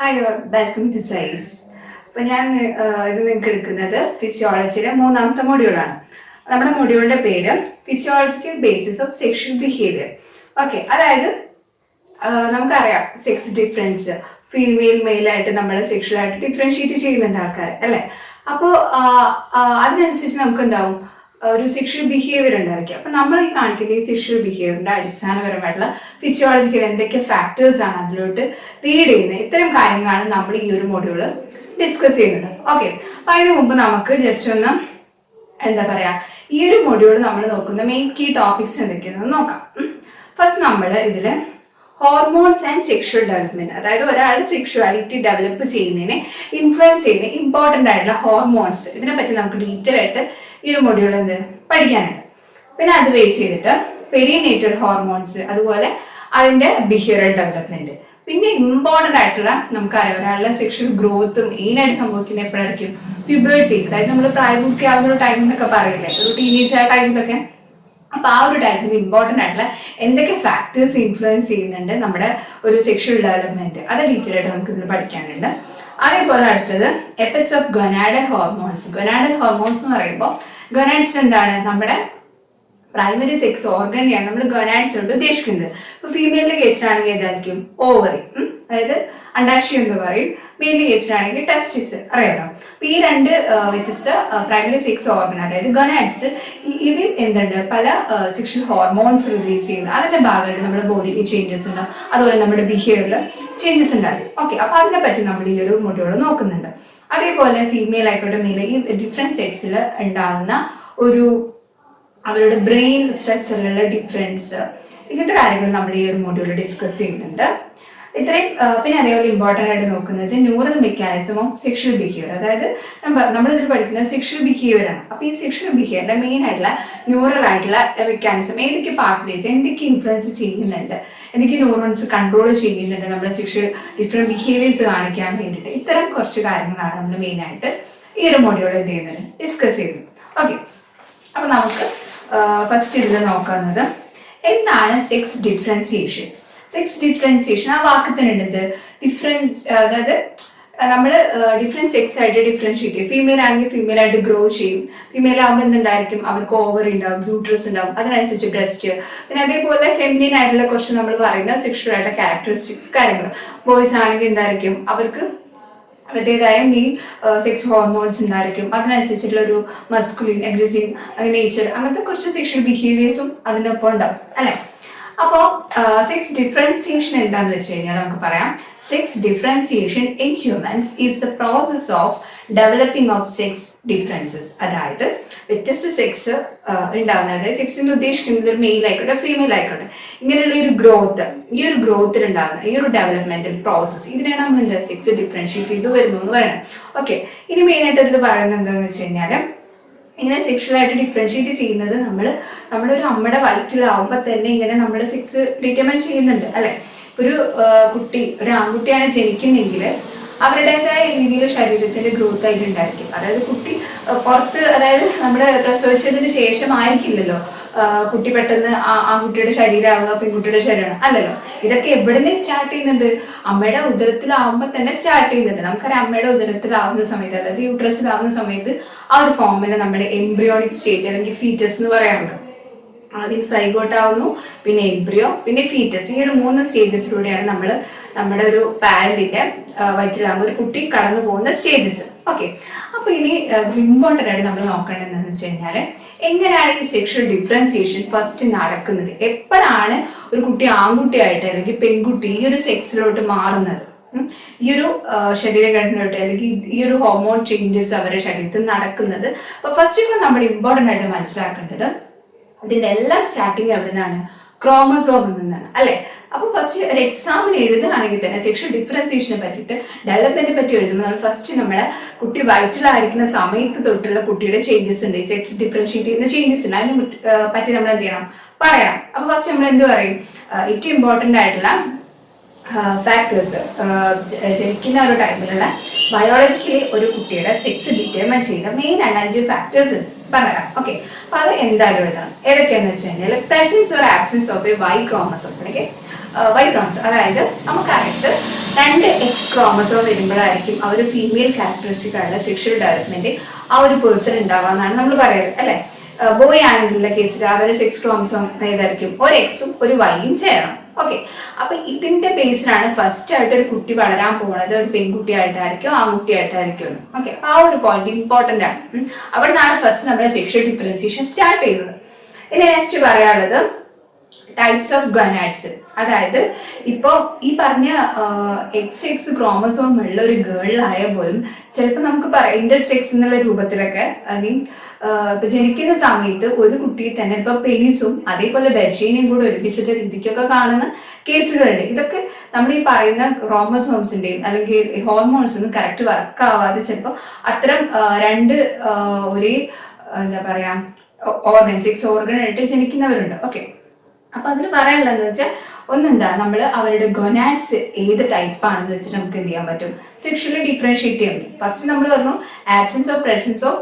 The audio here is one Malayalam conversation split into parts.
Hi all welcome to size. അപ്പോൾ ഞാൻ ഇത് നിങ്ങൾക്ക് എടുക്കുന്നത് ഫിസിയോളജിയുടെ മൂന്നാമത്തെ മൊഡ്യൂളാണ്. നമ്മുടെ മൊഡ്യൂളിന്റെ പേര് physiological basis of sexual behaviour. Okay, അതായത് നമുക്കറിയാം സെക്സ് ഡിഫറൻസ്, ഫീമെയിൽ മെയിലായിട്ട് നമ്മൾ സെക്ഷലായിട്ട് ഡിഫറൻഷിയേറ്റ് ചെയ്യുന്നുണ്ട് ആൾക്കാർ അല്ലേ. അപ്പോൾ അതിനനുസരിച്ച് നമുക്ക് എന്താവും ഒരു സെക്ഷൽ ബിഹേവിയർ ഉണ്ടായിരിക്കും. അപ്പം നമ്മൾ ഈ കാണിക്കുന്ന ഈ സെക്ഷൽ ബിഹേവിയറിന്റെ അടിസ്ഥാനപരമായിട്ടുള്ള ഫിസിയോളജിക്കൽ എന്തൊക്കെ ഫാക്ടേഴ്സ് ആണ് അതിലോട്ട് ലീഡ് ചെയ്യുന്നത്, ഇത്തരം കാര്യങ്ങളാണ് നമ്മൾ ഈ ഒരു മൊഡ്യൂള് ഡിസ്കസ് ചെയ്യുന്നത്. ഓക്കെ, അപ്പം അതിന് മുമ്പ് നമുക്ക് ജസ്റ്റ് ഒന്ന് എന്താ പറയാ, ഈ ഒരു മൊഡ്യൂൾ നമ്മൾ നോക്കുന്ന മെയിൻ കീ ടോപ്പിക്സ് എന്തൊക്കെയാണെന്ന് നോക്കാം. ഫസ്റ്റ് നമ്മൾ ഇതില് ഹോർമോൺസ് ആൻഡ് സെക്ഷൽ ഡെവലപ്മെന്റ്, അതായത് ഒരാളുടെ സെക്ഷുവാലിറ്റി ഡെവലപ്പ് ചെയ്യുന്നതിനെ ഇൻഫ്ലുവൻസ് ചെയ്യുന്ന ഇമ്പോർട്ടൻ്റ് ആയിട്ടുള്ള ഹോർമോൺസ്, ഇതിനെപ്പറ്റി നമുക്ക് ഡീറ്റെയിൽ ആയിട്ട് ഈ ഒരു മൊഡ്യൂൾ പഠിക്കാനുണ്ട്. പിന്നെ അത് ബേസ് ചെയ്തിട്ട് പെരിനേറ്റൽ ഹോർമോൺസ്, അതുപോലെ അതിന്റെ ബിഹേവിയറൽ ഡെവലപ്മെന്റ്, പിന്നെ ഇമ്പോർട്ടൻ്റ് ആയിട്ടുള്ള നമുക്കറിയാം ഒരാളുടെ സെക്ഷൽ ഗ്രോത്ത് മെയിനായിട്ട് സംഭവിക്കുന്നത് എപ്പോഴായിരിക്കും, പ്യൂബർട്ടി, അതായത് നമ്മൾ പ്രായപൂർത്തിയാവുന്ന ഒരു ടൈം എന്നൊക്കെ പറയില്ലേ, ഒരു ടീനേജ് ആ ടൈമിലൊക്കെ. അപ്പൊ ആ ഒരു ടൈമിൽ ഇമ്പോർട്ടൻ്റ് ആയിട്ടുള്ള എന്തൊക്കെ ഫാക്ടേഴ്സ് ഇൻഫ്ലുവൻസ് ചെയ്യുന്നുണ്ട് നമ്മുടെ ഒരു സെക്ഷൽ ഡെവലപ്മെന്റ്, അത് ഡീറ്റെയിൽ ആയിട്ട് നമുക്ക് ഇതിൽ പഠിക്കാനുണ്ട്. അതേപോലെ അടുത്തത് എഫക്ട്സ് ഓഫ് ഗൊനാഡൽ ഹോർമോൺസ്. ഗൊനാഡൽ ഹോർമോൺസ് എന്ന് പറയുമ്പോൾ ഗൊനാഡ്സ് എന്താണ്, നമ്മുടെ പ്രൈമറി സെക്സ് ഓർഗനെയാണ് നമ്മൾ ഗൊനാഡ്സ് കൊണ്ട് ഉദ്ദേശിക്കുന്നത്. ഇപ്പൊ ഫീമെയിലിന്റെ കേസിലാണെങ്കിൽ ഏതായിരിക്കും, ഓവറി, അതായത് അണ്ടാശയം എന്ന് പറയും. മെയിലിന്റെ കേസിലാണെങ്കിൽ ടെസ്റ്റിസ്, അറിയാലോ. അപ്പൊ ഈ രണ്ട് വ്യത്യസ്ത പ്രൈമറി സെക്സ് ഓർഗൻ, അതായത് ഗൊനാഡ്സ്, ഇവയും എന്തുണ്ട്, പല സെക്ഷൽ ഹോർമോൺസ് റിലീസ് ചെയ്യുന്നത്. അതിന്റെ ഭാഗമായിട്ട് നമ്മുടെ ബോഡിയിൽ ചേഞ്ചസ് ഉണ്ടാവും, അതുപോലെ നമ്മുടെ ബിഹേവിയറിൽ ചേഞ്ചസ് ഉണ്ടാവും. ഓക്കെ, അപ്പൊ അതിനെ പറ്റി നമ്മൾ ഈ ഒരു മൊഡ്യൂൾ നോക്കുന്നുണ്ട്. അതേപോലെ ഫീമെയിൽ ആയിക്കോട്ടെ മെയിൽ, ഈ ഡിഫറെന്റ് സെക്സിൽ ഉണ്ടാകുന്ന ഒരു അവരുടെ ബ്രെയിൻ സ്ട്രക്ചറിലുള്ള ഡിഫറൻസ്, ഇങ്ങനത്തെ കാര്യങ്ങൾ നമ്മൾ ഈ ഒരു മൊഡ്യൂളിൽ ഡിസ്കസ് ചെയ്യുന്നുണ്ട്. ഇത്രയും. പിന്നെ അതേപോലെ ഇമ്പോർട്ടൻ്റ് ആയിട്ട് നോക്കുന്നത് neural mechanism of sexual behaviour, അതായത് നമ്മളിതിൽ പഠിക്കുന്നത് സെക്ഷൽ ബിഹേവിയർ ആണ്. അപ്പൊ ഈ സെക്ഷൽ ബിഹേവിയറിന്റെ മെയിൻ ആയിട്ടുള്ള ന്യൂറൽ ആയിട്ടുള്ള മെക്കാനിസം, ഏതൊക്കെ പാത്വേസ് എന്തൊക്കെ ഇൻഫ്ലുവൻസ് ചെയ്യുന്നുണ്ട്, എന്തൊക്കെ ന്യൂറോൺസ് കൺട്രോൾ ചെയ്യുന്നുണ്ട് നമ്മുടെ സെക്ഷൽ ഡിഫറെന്റ് ബിഹേവിയേഴ്സ് കാണിക്കാൻ വേണ്ടിയിട്ട്, ഇത്തരം കുറച്ച് കാര്യങ്ങളാണ് നമ്മൾ മെയിൻ ആയിട്ട് ഈ ഒരു മൊഡ്യൂൾ എന്ത് ചെയ്യുന്നത്, ഡിസ്കസ് ചെയ്യുന്നത്. ഓക്കെ, അപ്പൊ നമുക്ക് ഫസ്റ്റ് ഇതിൽ നോക്കുന്നത് എന്താണ് സെക്സ് ഡിഫറൻസിയേഷൻ. സെക്സ് ഡിഫറൻസിയേഷൻ ആ വാക്ക് തന്നെ ഉണ്ട്, ഡിഫറൻസ്, അതായത് നമ്മൾ ഡിഫറെന്റ് സെക്സ് ആയിട്ട് ഡിഫറൻഷിയേറ്റ് ചെയ്യും. ഫീമെയിൽ ആണെങ്കിൽ ഫീമെയിൽ ആയിട്ട് ഗ്രോ ചെയ്യും. ഫീമെയിൽ ആകുമ്പോൾ എന്തുണ്ടായിരിക്കും, അവർക്ക് ഓവറി ഉണ്ടാവും, യൂട്രസ് ഉണ്ടാവും, അതിനനുസരിച്ച് ബ്രസ്റ്റ്. പിന്നെ അതേപോലെ ഫെമിനിൻ ആയിട്ടുള്ള കുറച്ച് നമ്മൾ പറയുന്ന സെക്ഷൽ ആയിട്ടുള്ള ക്യാരക്ടറിസ്റ്റിക്സ് കാര്യങ്ങൾ. ബോയ്സ് ആണെങ്കിൽ എന്തായിരിക്കും, അവർക്ക് അവരുടേതായ മെയിൻ സെക്സ് ഹോർമോൺസ് ഉണ്ടായിരിക്കും, അതിനനുസരിച്ചിട്ടുള്ള ഒരു മസ്കുലിൻ, അഗ്രസീവ് നേച്ചർ, അങ്ങനത്തെ കുറച്ച് സെക്ഷൽ ബിഹേവിയേഴ്സും അതിനൊപ്പം ഉണ്ടാവും അല്ലെ. അപ്പോൾ സെക്സ് ഡിഫറൻസിയേഷൻ എന്താന്ന് വെച്ച് കഴിഞ്ഞാൽ നമുക്ക് പറയാം, sex differentiation in humans is the process of developing of sex differences. അതായത് വ്യത്യസ്ത സെക്സ് ഉണ്ടാവുന്നത്, അതായത് സെക്സിന് ഉദ്ദേശിക്കുന്നത് ഒരു മെയിൽ ആയിക്കോട്ടെ ഫീമെയിൽ ആയിക്കോട്ടെ, ഇങ്ങനെയുള്ള ഒരു ഗ്രോത്ത്, ഈ ഒരു ഗ്രോത്തിൽ ഉണ്ടാകുന്ന ഈ ഒരു ഡെവലപ്മെന്റൽ പ്രോസസ്, ഇതിനാണ് നമ്മൾ എന്താ സെക്സ് ഡിഫറൻഷിയേറ്റ് ചെയ്ത് വരുന്നു എന്ന് പറയണം. ഓക്കെ, ഇനി മെയിൻ ആയിട്ട് ഇതിൽ പറയുന്നത് എന്താണെന്ന് വെച്ച് കഴിഞ്ഞാൽ, ഇങ്ങനെ സെക്ഷലായിട്ട് ഡിഫറൻഷിയേറ്റ് ചെയ്യുന്നത് നമ്മളൊരു അമ്മയുടെ വയറ്റിലാവുമ്പോൾ തന്നെ ഇങ്ങനെ നമ്മുടെ സെക്സ് ഡിറ്റർമൈൻ ചെയ്യുന്നുണ്ട് അല്ലെ. ഒരു കുട്ടി, ഒരു ആൺകുട്ടിയാണ് ജനിക്കുന്നെങ്കിൽ അവരുടേതായ രീതിയിൽ ശരീരത്തിന്റെ ഗ്രോത്ത് അതിലുണ്ടായിരിക്കും. അതായത് കുട്ടി പുറത്ത്, അതായത് നമ്മുടെ പ്രസവിച്ചതിന് ശേഷം ആയിരിക്കില്ലല്ലോ കുട്ടി പെട്ടെന്ന് ആൺകുട്ടിയുടെ ശരീരമാവുക പെൺകുട്ടിയുടെ ശരീരമാണ് അല്ലല്ലോ. ഇതൊക്കെ എവിടുന്ന് സ്റ്റാർട്ട് ചെയ്യുന്നുണ്ട്, അമ്മയുടെ ഉദരത്തിലാവുമ്പോൾ തന്നെ സ്റ്റാർട്ട് ചെയ്യുന്നുണ്ട്. നമുക്കറിയാം അമ്മയുടെ ഉദരത്തിലാവുന്ന സമയത്ത്, അതായത് യൂട്രസിലാവുന്ന സമയത്ത് ആ ഒരു ഫോമിനെ നമ്മുടെ എംബ്രിയോണിക് സ്റ്റേജ് അല്ലെങ്കിൽ ഫീറ്റസ് എന്ന് പറയാറുണ്ട്. ആദ്യം സൈഗോട്ട് ആവുന്നു, പിന്നെ എംബ്രിയോ, പിന്നെ ഫീറ്റസ്. ഈ ഒരു 3 സ്റ്റേജസിലൂടെയാണ് നമ്മുടെ ഒരു പാരന്റിന്റെ വയറ്റിലാകുമ്പോൾ ഒരു കുട്ടി കടന്നു പോകുന്ന സ്റ്റേജസ്. ഓക്കെ, അപ്പൊ ഇനി ഇമ്പോർട്ടൻ്റ് ആയിട്ട് നമ്മൾ നോക്കേണ്ടത് എന്താണെന്ന് വെച്ച് കഴിഞ്ഞാല്, എങ്ങനെയാണ് ഈ സെക്ഷൽ ഡിഫറൻസിയേഷൻ ഫസ്റ്റ് നടക്കുന്നത്, എപ്പോഴാണ് ഒരു കുട്ടി ആൺകുട്ടിയായിട്ട് അല്ലെങ്കിൽ പെൺകുട്ടി ഈ ഒരു സെക്സിലോട്ട് മാറുന്നത്, ഈ ഒരു ശരീരഘടനയോട്ട് അല്ലെങ്കിൽ ഈ ഒരു ഹോർമോൺ ചേഞ്ചസ് അവരുടെ ശരീരത്തിൽ നടക്കുന്നത്. അപ്പൊ ഫസ്റ്റ് ഓഫ് ഓൾ നമ്മൾ ഇമ്പോർട്ടൻ്റ് ആയിട്ട് മനസ്സിലാക്കേണ്ടത്, ഇതിന്റെ എല്ലാം സ്റ്റാർട്ടിങ് എവിടെ നിന്നാണ്, ക്രോമസോമിൽ നിന്നാണ് അല്ലെ. അപ്പൊ ഫസ്റ്റ് ഒരു എക്സാമിന് എഴുതുകയാണെങ്കിൽ തന്നെ സെക്ഷൽ ഡിഫറൻസിയേഷനെ പറ്റിയിട്ട്, ഡെവലപ്മെന്റിനെ പറ്റി എഴുതുന്നത് ഫസ്റ്റ് നമ്മുടെ കുട്ടി വയറ്റിലായിരിക്കുന്ന സമയത്ത് തൊട്ടുള്ള കുട്ടിയുടെ ചേഞ്ചസ് ഉണ്ട്, സെക്സ് ഡിഫറൻഷിയേറ്റ് ചെയ്യുന്ന ചേഞ്ചസ് ഉണ്ട്, അതിനെ പറ്റി നമ്മൾ എന്ത് ചെയ്യണം, പറയണം. അപ്പൊ ഫസ്റ്റ് നമ്മൾ എന്ത് പറയും, ഏറ്റവും ഇമ്പോർട്ടൻ്റ് ആയിട്ടുള്ള ഫാക്ടേഴ്സ്, ജനിക്കുന്ന ഒരു ടൈമിലുള്ള ബയോളജിക്കലി ഒരു കുട്ടിയുടെ സെക്സ് ഡിറ്റർമൈൻ ചെയ്യുന്ന മെയിൻ ആയിട്ട് 5 ഫാക്ടേഴ്സ് പറയാം. ഓക്കെ, അപ്പൊ അത് എന്തായാലും എഴുതണം. ഏതൊക്കെയാന്ന് വെച്ച് കഴിഞ്ഞാൽ, presence or absence of a Y chromosome. Okay, Y chromosome. അതായത് നമുക്കറിയാം രണ്ട് എക്സ് ക്രോമസോം വരുമ്പോഴായിരിക്കും ആ ഒരു ഫീമെയിൽ ക്യാരക്ടറിസ്റ്റിക് ആയുള്ള സെക്ഷൽ ഡെവലപ്മെന്റ് ആ ഒരു പേഴ്സൺ ഉണ്ടാവുക എന്നാണ് നമ്മൾ പറയാറ് അല്ലെ. ബോയ് ആണെങ്കിലുള്ള കേസിൽ അവരുടെ സെക്സ് ക്രോമസോം ഏതായിരിക്കും, ഒരു എക്സും ഒരു വൈയും ചേരണം. ഓക്കെ, അപ്പൊ ഇതിന്റെ ബേസിലാണ് ഫസ്റ്റ് ആയിട്ട് ഒരു കുട്ടി വളരാൻ പോകുന്നത് ഒരു പെൺകുട്ടിയായിട്ടായിരിക്കും ആൺകുട്ടിയായിട്ടായിരിക്കും. ഓക്കെ, ആ ഒരു പോയിന്റ് ഇമ്പോർട്ടന്റ് ആണ്. അവിടെ നിന്നാണ് ഫസ്റ്റ് നമ്മുടെ സെക്ഷൽ ഡിഫറൻസിയേഷൻ സ്റ്റാർട്ട് ചെയ്തത്. ഇനി നെക്സ്റ്റ് പറയാനുള്ളത് ടൈപ്സ് ഓഫ് ഗൊനാഡ്സ്. അതായത് ഇപ്പോൾ ഈ പറഞ്ഞ എക്സ് ക്രോമസോം ഉള്ള ഒരു ഗേളിലായ പോലും ചിലപ്പോൾ നമുക്ക് പറയാം ഇന്റർസെക്സ് എന്നുള്ള രൂപത്തിലൊക്കെ ഐ മീൻ ഇപ്പൊ ജനിക്കുന്ന സമയത്ത് ഒരു കുട്ടിയെ തന്നെ ഇപ്പൊ പെനിസും അതേപോലെ ബെജീനയും കൂടെ ഒരുമിച്ചിട്ട് രീതിക്കൊക്കെ കാണുന്ന കേസുകളുണ്ട്. ഇതൊക്കെ നമ്മൾ ഈ പറയുന്ന ക്രോമസോംസിന്റെയും അല്ലെങ്കിൽ ഹോർമോൺസ് ഒന്നും കറക്റ്റ് വർക്ക് ആവാതെ ചിലപ്പോൾ അത്തരം രണ്ട് ഒരേ എന്താ പറയാ ഓർഗൻ സെക്സ് ഓർഗൻ ആയിട്ട് ജനിക്കുന്നവരുണ്ട്. ഓക്കെ, അപ്പൊ അതിന് പറയാനുള്ളതെന്ന് വെച്ചാൽ ഒന്നെന്താ നമ്മൾ അവരുടെ ഗൊനാഡ്സ് ഏത് ടൈപ്പ് ആണെന്ന് വെച്ചിട്ട് നമുക്ക് എന്ത് ചെയ്യാൻ പറ്റും, സെക്ഷലി ഡിഫറൻഷിയേറ്റ് ചെയ്യാൻ പറ്റും. ഫസ്റ്റ് നമ്മൾ പറഞ്ഞു absence of presence of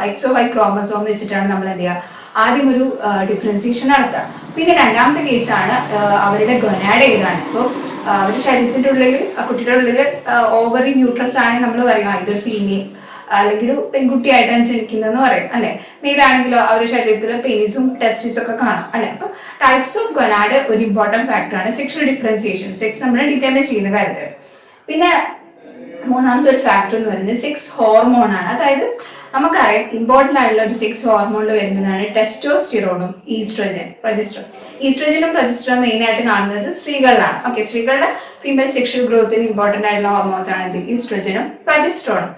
X or Y chromosome വെച്ചിട്ടാണ് നമ്മൾ എന്ത് ചെയ്യുക ആദ്യം ഒരു ഡിഫറൻസിയേഷൻ നടത്തുക. പിന്നെ രണ്ടാമത്തെ കേസാണ് അവരുടെ ഗൊനാഡ് ഏതാണ്. ഇപ്പോൾ അവരുടെ ശരീരത്തിന്റെ ഉള്ളിൽ കുട്ടിയുടെ ഉള്ളിൽ ഓവറി ന്യൂട്രസ് ആണെങ്കിൽ നമ്മൾ പറയും ഇതൊരു ഫീമെയിൽ അല്ലെങ്കിൽ ഒരു പെൺകുട്ടിയായിട്ടാണ് ജനിക്കുന്നതെന്ന് പറയും അല്ലെ. മെയിലാണെങ്കിലോ അവരുടെ ശരീരത്തിൽ പെനിസും ടെസ്റ്റിസും ഒക്കെ കാണാം അല്ലെ. അപ്പൊ ടൈപ്സ് ഓഫ് ഗൊനാഡ് ഒരു ഇമ്പോർട്ടന്റ് ഫാക്ടറാണ് സെക്ഷൽ ഡിഫറൻസിയേഷൻ, സെക്സ് നമ്മൾ ഡിറ്റർമൈൻ ചെയ്യുന്ന കാര്യത്തിൽ. പിന്നെ മൂന്നാമത്തെ ഒരു ഫാക്ടർ എന്ന് പറയുന്നത് സെക്സ് ഹോർമോൺ ആണ്. അതായത് നമുക്കറിയാം ഇമ്പോർട്ടന്റ് ആയിട്ടുള്ള ഒരു സെക്സ് ഹോർമോണിൽ വരുന്നതാണ് ടെസ്റ്റോസ്റ്റിറോണും ഈസ്ട്രോജൻ പ്രൊജസ്ട്രോൺ. ഈസ്ട്രോജനും പ്രൊജസ്ട്രോൺ മെയിൻ ആയിട്ട് കാണുന്നത് സ്ത്രീകളിലാണ്. ഓക്കെ, സ്ത്രീകളുടെ ഫീമെയിൽ സെക്ഷൽ ഗ്രോത്തിന് ഇമ്പോർട്ടന്റ് ആയിട്ടുള്ള ഹോർമോൺസ് ആണ് ഈസ്ട്രോജനും പ്രൊജസ്ട്രോണും.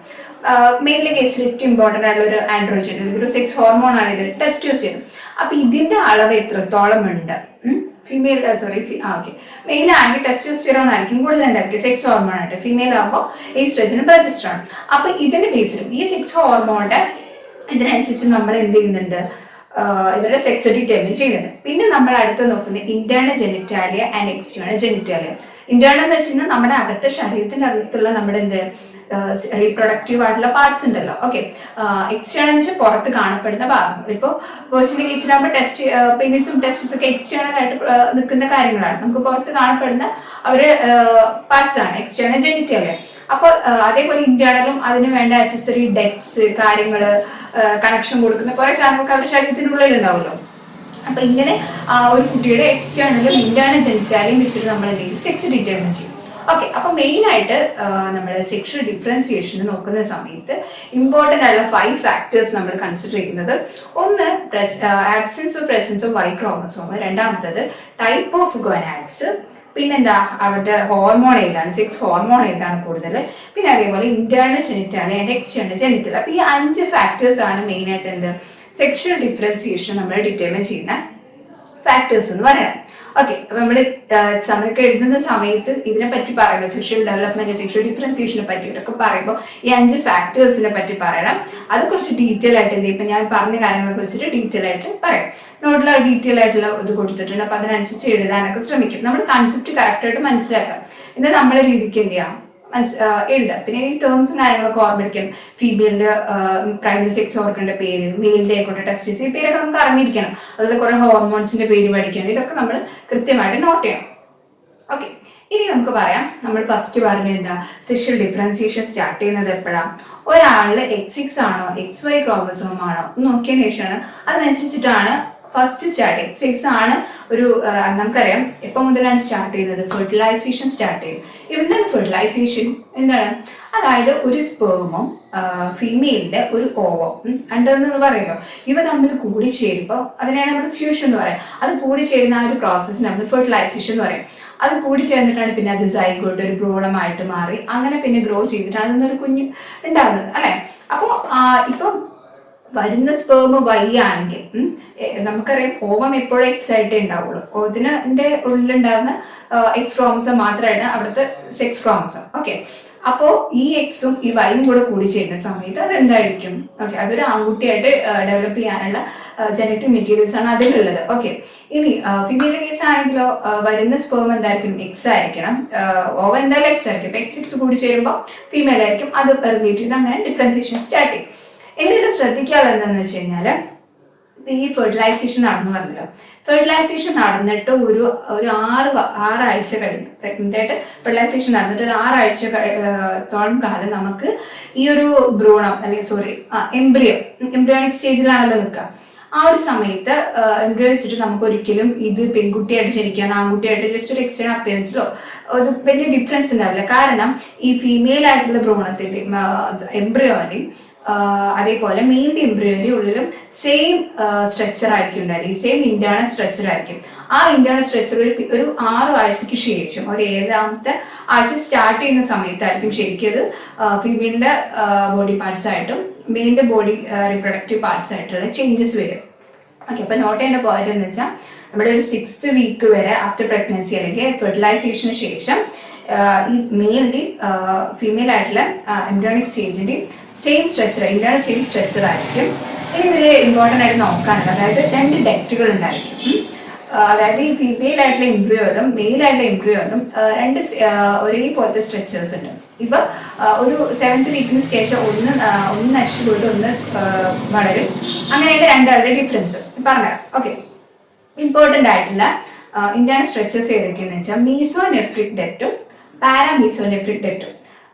മെയിൻലി കേസിൽ ഏറ്റവും ഇമ്പോർട്ടന്റ് ആയിട്ടുള്ള ഒരു ആൻഡ്രോജൻ അല്ലെങ്കിൽ ഒരു സെക്സ് ഹോർമോൺ ആണ് ഇത് ടെസ്റ്റോസ്റ്റിറോൺ. അപ്പൊ ഇതിന്റെ അളവ് എത്രത്തോളം ഉണ്ട് ഫീമെയിൽ ഓക്കെ മെയിൽ ആണെങ്കിൽ ടെസ്റ്റോസ്റ്റിറോൺ ആയിരിക്കും കൂടുതലുണ്ടായിരിക്കും സെക്സ് ഹോർമോൺ ആയിട്ട്, ഫീമെയിൽ ആകുമ്പോൾ ഈസ്ട്രോജനും പ്രൊജസ്ട്രോൺ. അപ്പൊ ഇതിന്റെ ബേസിലും ഈ സെക്സ് ഹോർമോണിന്റെ ഇതിനനുസരിച്ച് നമ്മൾ എന്ത് ചെയ്യുന്നുണ്ട് ഇവരുടെ സെക്സ് ഡിറ്റർമിൻ ചെയ്യുന്നുണ്ട്. പിന്നെ നമ്മൾ അടുത്ത് നോക്കുന്നത് internal genitalia and external genitalia. Internal എന്ന് വെച്ചാൽ നമ്മുടെ അകത്തെ ശരീരത്തിന്റെ അകത്തുള്ള നമ്മുടെ എന്ത് റീപ്രൊഡക്റ്റീവ് ആയിട്ടുള്ള പാർട്സ് ഉണ്ടല്ലോ. ഓക്കെ, എക്സ്റ്റേണൽ എന്ന് വെച്ചാൽ പുറത്ത് കാണപ്പെടുന്ന ഭാഗങ്ങൾ. ഇപ്പോൾ പേഴ്സണൽ കേസിലാകുമ്പോൾ പെനിസും ടെസ്റ്റിസും ഒക്കെ എക്സ്റ്റേണൽ ആയിട്ട് നിൽക്കുന്ന കാര്യങ്ങളാണ്, നമുക്ക് പുറത്ത് കാണപ്പെടുന്ന അവര് പാർട്സ് ആണ് എക്സ്റ്റേണൽ ജെനിറ്റാലിയ. അപ്പോൾ അതേപോലെ ഇന്റേണലും അതിന് വേണ്ട അക്സസറി ഡെറ്റ്സ് കാര്യങ്ങള് കണക്ഷൻ കൊടുക്കുന്ന കുറെ സാധനങ്ങൾക്ക് അവരുടെ ശരീരത്തിനുള്ളിൽ ഉണ്ടാവുമല്ലോ. അപ്പൊ ഇങ്ങനെ ഒരു കുട്ടിയുടെ എക്സ്റ്റേണലും ഇന്റേണൽ ജെനിറ്റാലിയും വെച്ചിട്ട് നമ്മൾ എന്തെങ്കിലും സെക്സ് ഡിറ്റർമിൻ ചെയ്യും. ഓക്കെ, അപ്പൊ മെയിൻ ആയിട്ട് നമ്മുടെ സെക്ഷൽ ഡിഫറൻസിയേഷൻ നോക്കുന്ന സമയത്ത് ഇമ്പോർട്ടന്റ് ആയിട്ടുള്ള 5 ഫാക്ടേഴ്സ് നമ്മൾ കൺസിഡർ ചെയ്യുന്നത് ഒന്ന് absence of presence of Y chromosome, രണ്ടാമത്തത് ടൈപ്പ് ഓഫ് ഗൊനാഡ്സ്, പിന്നെന്താ അവരുടെ ഹോർമോൺ ഏതാണ് സെക്സ് ഹോർമോൺ ഏതാണ് കൂടുതൽ, പിന്നെ അതേപോലെ internal genitalia and external genitalia. അപ്പൊ ഈ 5 ഫാക്ടേഴ്സ് ആണ് മെയിൻ ആയിട്ട് എന്ത് സെക്ഷൽ ഡിഫറൻസിയേഷൻ നമ്മൾ ഡിറ്റർമിൻ ചെയ്യുന്ന ഫാക്ടേഴ്സ് എന്ന് പറയുന്നത്. ഓക്കെ, അപ്പൊ നമ്മൾ എക്സാമിനൊക്കെ എഴുതുന്ന സമയത്ത് ഇതിനെ പറ്റി പറയുമ്പോൾ സെക്ഷൽ ഡെവലപ്മെന്റ് സെക്ഷൽ ഡിഫറൻസിയേഷനെ പറ്റിയിട്ടൊക്കെ പറയുമ്പോൾ ഈ 5 ഫാക്ടേഴ്സിനെ പറ്റി പറയണം. അത് കുറച്ച് ഡീറ്റെയിൽ ആയിട്ട് എന്ത് ഇപ്പൊ ഞാൻ പറഞ്ഞ കാര്യങ്ങളൊക്കെ വെച്ചിട്ട് ഡീറ്റെയിൽ ആയിട്ട് പറയാം. നോട്ടിൽ ഡീറ്റെയിൽ ആയിട്ടുള്ള ഇത് കൊടുത്തിട്ടുണ്ട്. അപ്പൊ അതിനനുസരിച്ച് എഴുതാനൊക്കെ ശ്രമിക്കും. നമ്മൾ കൺസെപ്റ്റ് കറക്റ്റ് ആയിട്ട് മനസ്സിലാക്കാം. ഇത് നമ്മുടെ രീതിക്ക് എന്ത് ചെയ്യാം എഴുതാം. പിന്നെ ഈ ടേംസും കാര്യങ്ങളൊക്കെ ഓർമ്മിരിക്കണം. ഫീമെയിലിന്റെ പ്രൈമറി സെക്സ് ഓർഗന്റെ പേര്, മെയിലിന്റെ ആയിക്കോട്ടെ ടെസ്റ്റിസ്, ഈ പേരൊക്കെ നമുക്ക് അറിഞ്ഞിരിക്കണം. അതുപോലെ കുറെ ഹോർമോൺസിന്റെ പേര് പഠിക്കണം. ഇതൊക്കെ നമ്മൾ കൃത്യമായിട്ട് നോട്ട് ചെയ്യണം. ഓക്കെ, ഇനി നമുക്ക് പറയാം. നമ്മൾ ഫസ്റ്റ് പറഞ്ഞ എന്താ സെക്ഷൽ ഡിഫറൻസിയേഷൻ സ്റ്റാർട്ട് ചെയ്യുന്നത് എപ്പോഴാണ്, ഒരാളില് XX ആണോ XY ക്രോമസോം ആണോ നോക്കിയതിനു ശേഷമാണ്. അതിനനുസരിച്ചിട്ടാണ് ഫസ്റ്റ് സ്റ്റാർട്ട് ചെയ്യും. സെക്സ് ആണ് ഒരു നമുക്കറിയാം എപ്പോൾ മുതലാണ് സ്റ്റാർട്ട് ചെയ്യുന്നത്, ഫെർട്ടിലൈസേഷൻ സ്റ്റാർട്ട് ചെയ്യും. എന്താണ് ഫെർട്ടിലൈസേഷൻ എന്താണ്, അതായത് ഒരു സ്പേമും ഫീമെയിലിന്റെ ഒരു ഓവം ഉണ്ടെന്ന് പറയുമല്ലോ, ഇവ തമ്മിൽ കൂടിച്ചേരുമ്പോൾ അതിനെയാണ് നമ്മൾ ഫ്യൂഷൻ എന്ന് പറയാം. അത് കൂടിച്ചേരുന്ന ആ ഒരു പ്രോസസ്സ് നമ്മൾ ഫെർട്ടിലൈസേഷൻ എന്ന് പറയും. അത് കൂടിച്ചേർന്നിട്ടാണ് പിന്നെ അത് സൈഗോട്ട് ഒരു ഭ്രൂണമായിട്ട് മാറി അങ്ങനെ പിന്നെ ഗ്രോ ചെയ്തിട്ടാണ് അതിനൊരു കുഞ്ഞ് ഉണ്ടാകുന്നത് അല്ലെ. അപ്പോൾ ഇപ്പം വരുന്ന സ്പേം വൈ ആണെങ്കിൽ നമുക്കറിയാം ഓവം എപ്പോഴും എക്സ് ആയിട്ടേ ഉണ്ടാവുള്ളൂ. ഓവത്തിന്റെ ഉള്ളിലുണ്ടാകുന്ന എക്സ് ക്രോമസോം മാത്രമാണ് അവിടുത്തെ സെക്സ് ക്രോമസോം. ഓക്കെ, അപ്പോ ഈ എക്സും ഈ വൈയും കൂടെ കൂടി ചെയ്യുന്ന സമയത്ത് അത് എന്തായിരിക്കും, ഓക്കെ അതൊരു ആൺകുട്ടിയായിട്ട് ഡെവലപ്പ് ചെയ്യാനുള്ള ജനറ്റിക് മെറ്റീരിയൽസ് ആണ് അതിലുള്ളത്. ഓക്കെ, ഇനി ഫീമെയിൽ കേസ് ആണെങ്കിലോ വരുന്ന സ്പേം എന്തായിരിക്കും എക്സ് ആയിരിക്കണം, ഓവ എന്തായാലും എക്സ് ആയിരിക്കും. ഇപ്പൊ എക്സ് കൂടി ചേരുമ്പോൾ ഫീമെയിൽ ആയിരിക്കും. അത് റിലേറ്റ് ചെയ്ത് അങ്ങനെ ഡിഫറൻസിയേഷൻ സ്റ്റാർട്ട് ചെയ്യും. എന്നിട്ട് ശ്രദ്ധിക്കാതെ എന്താന്ന് വെച്ച് കഴിഞ്ഞാല് ഈ ഫെർട്ടിലൈസേഷൻ നടന്നു പറഞ്ഞല്ലോ. ഫെർട്ടിലൈസേഷൻ നടന്നിട്ട് ഒരു ആറാഴ്ച കഴിഞ്ഞു, പ്രഗ്നന്റ് ആയിട്ട് ഫെർട്ടിലൈസേഷൻ നടന്നിട്ട് ഒരു തോളം കാലം നമുക്ക് ഈ ഒരു ഭ്രൂണം അല്ലെങ്കിൽ എംബ്രിയോണിക് സ്റ്റേജിലാണല്ലോ നിൽക്കുക. ആ ഒരു സമയത്ത് എംബ്രിയോ വെച്ചിട്ട് നമുക്ക് ഒരിക്കലും ഇത് പെൺകുട്ടിയായിട്ട് ജനിക്കാൻ ആൺകുട്ടിയായിട്ട് ജസ്റ്റ് ഒരു എക്സ്റ്റേൺ അപ്പിയറൻസിലോ ഒരു വലിയ ഡിഫറൻസ് ഉണ്ടാവില്ല. കാരണം ഈ ഫീമെയിൽ ആയിട്ടുള്ള ഭ്രൂണത്തിന്റെ എംബ്രിയോന്റെയും അതേപോലെ മെയിൻ്റെ എംബ്രിയോന്റെ ഉള്ളിലും സെയിം സ്ട്രക്ചർ ആയിരിക്കും ഉണ്ടായിരിക്കും, സെയിം ഇന്റേണൽ സ്ട്രക്ചർ ആയിരിക്കും. ആ ഇന്റേണൽ സ്ട്രക്ചർ ഒരു 6 ആഴ്ചക്ക് ശേഷം, ഒരു 7ാമത്തെ ആഴ്ച സ്റ്റാർട്ട് ചെയ്യുന്ന സമയത്തായിരിക്കും ശരിക്കും അത് ഫീമെയിലിന്റെ ബോഡി പാർട്സ് ആയിട്ടും മെയിൻ്റെ ബോഡി റീപ്രൊഡക്റ്റീവ് പാർട്സ് ആയിട്ടുള്ള ചേഞ്ചസ് വരും. ഓക്കെ, അപ്പൊ നോട്ട് ചെയ്യേണ്ട പോയിന്റ് എന്ന് വെച്ചാൽ നമ്മുടെ ഒരു 6th വീക്ക് വരെ ആഫ്റ്റർ പ്രഗ്നൻസി അല്ലെങ്കിൽ ഫെർട്ടിലൈസേഷന് ശേഷം ഈ മെയിലിന്റെയും ഫീമെയിൽ ആയിട്ടുള്ള എംബ്രിയോണിക് സ്റ്റേജിന്റെയും same structure, internal same structure ആയിരിക്കും. ഇനി ഇതിൽ ഇമ്പോർട്ടൻ്റ് ആയിട്ട് നോക്കാനുള്ളത്, അതായത് 2 ഡെക്റ്റുകൾ ഉണ്ടായിരിക്കും. അതായത് ഈ ഫീമെയിൽ ആയിട്ടുള്ള എംബ്രിയോയിലും മെയിൽ ആയിട്ടുള്ള എംബ്രിയോയിലും ഒരേപോലത്തെ സ്ട്രക്ചേഴ്സ് ഉണ്ട്. ഇപ്പൊ ഒരു 7th വീക്കിന് ശേഷം ഒന്ന് നശിച്ചുപോയിട്ട് ഒന്ന് വളരും. അങ്ങനെയാണ് രണ്ടാളുടെ ഡിഫറൻസ് പറഞ്ഞുതരാം. ഓക്കെ, ഇമ്പോർട്ടൻ്റ് ആയിട്ടുള്ള ഇന്റേണൽ സ്ട്രക്ചേഴ്സ് ഏതൊക്കെയെന്ന് വെച്ചാൽ മീസോനെഫ്രിക് ഡെക്റ്റും പാരാമീസോനെഫ്രിക് ഡെക്റ്റും.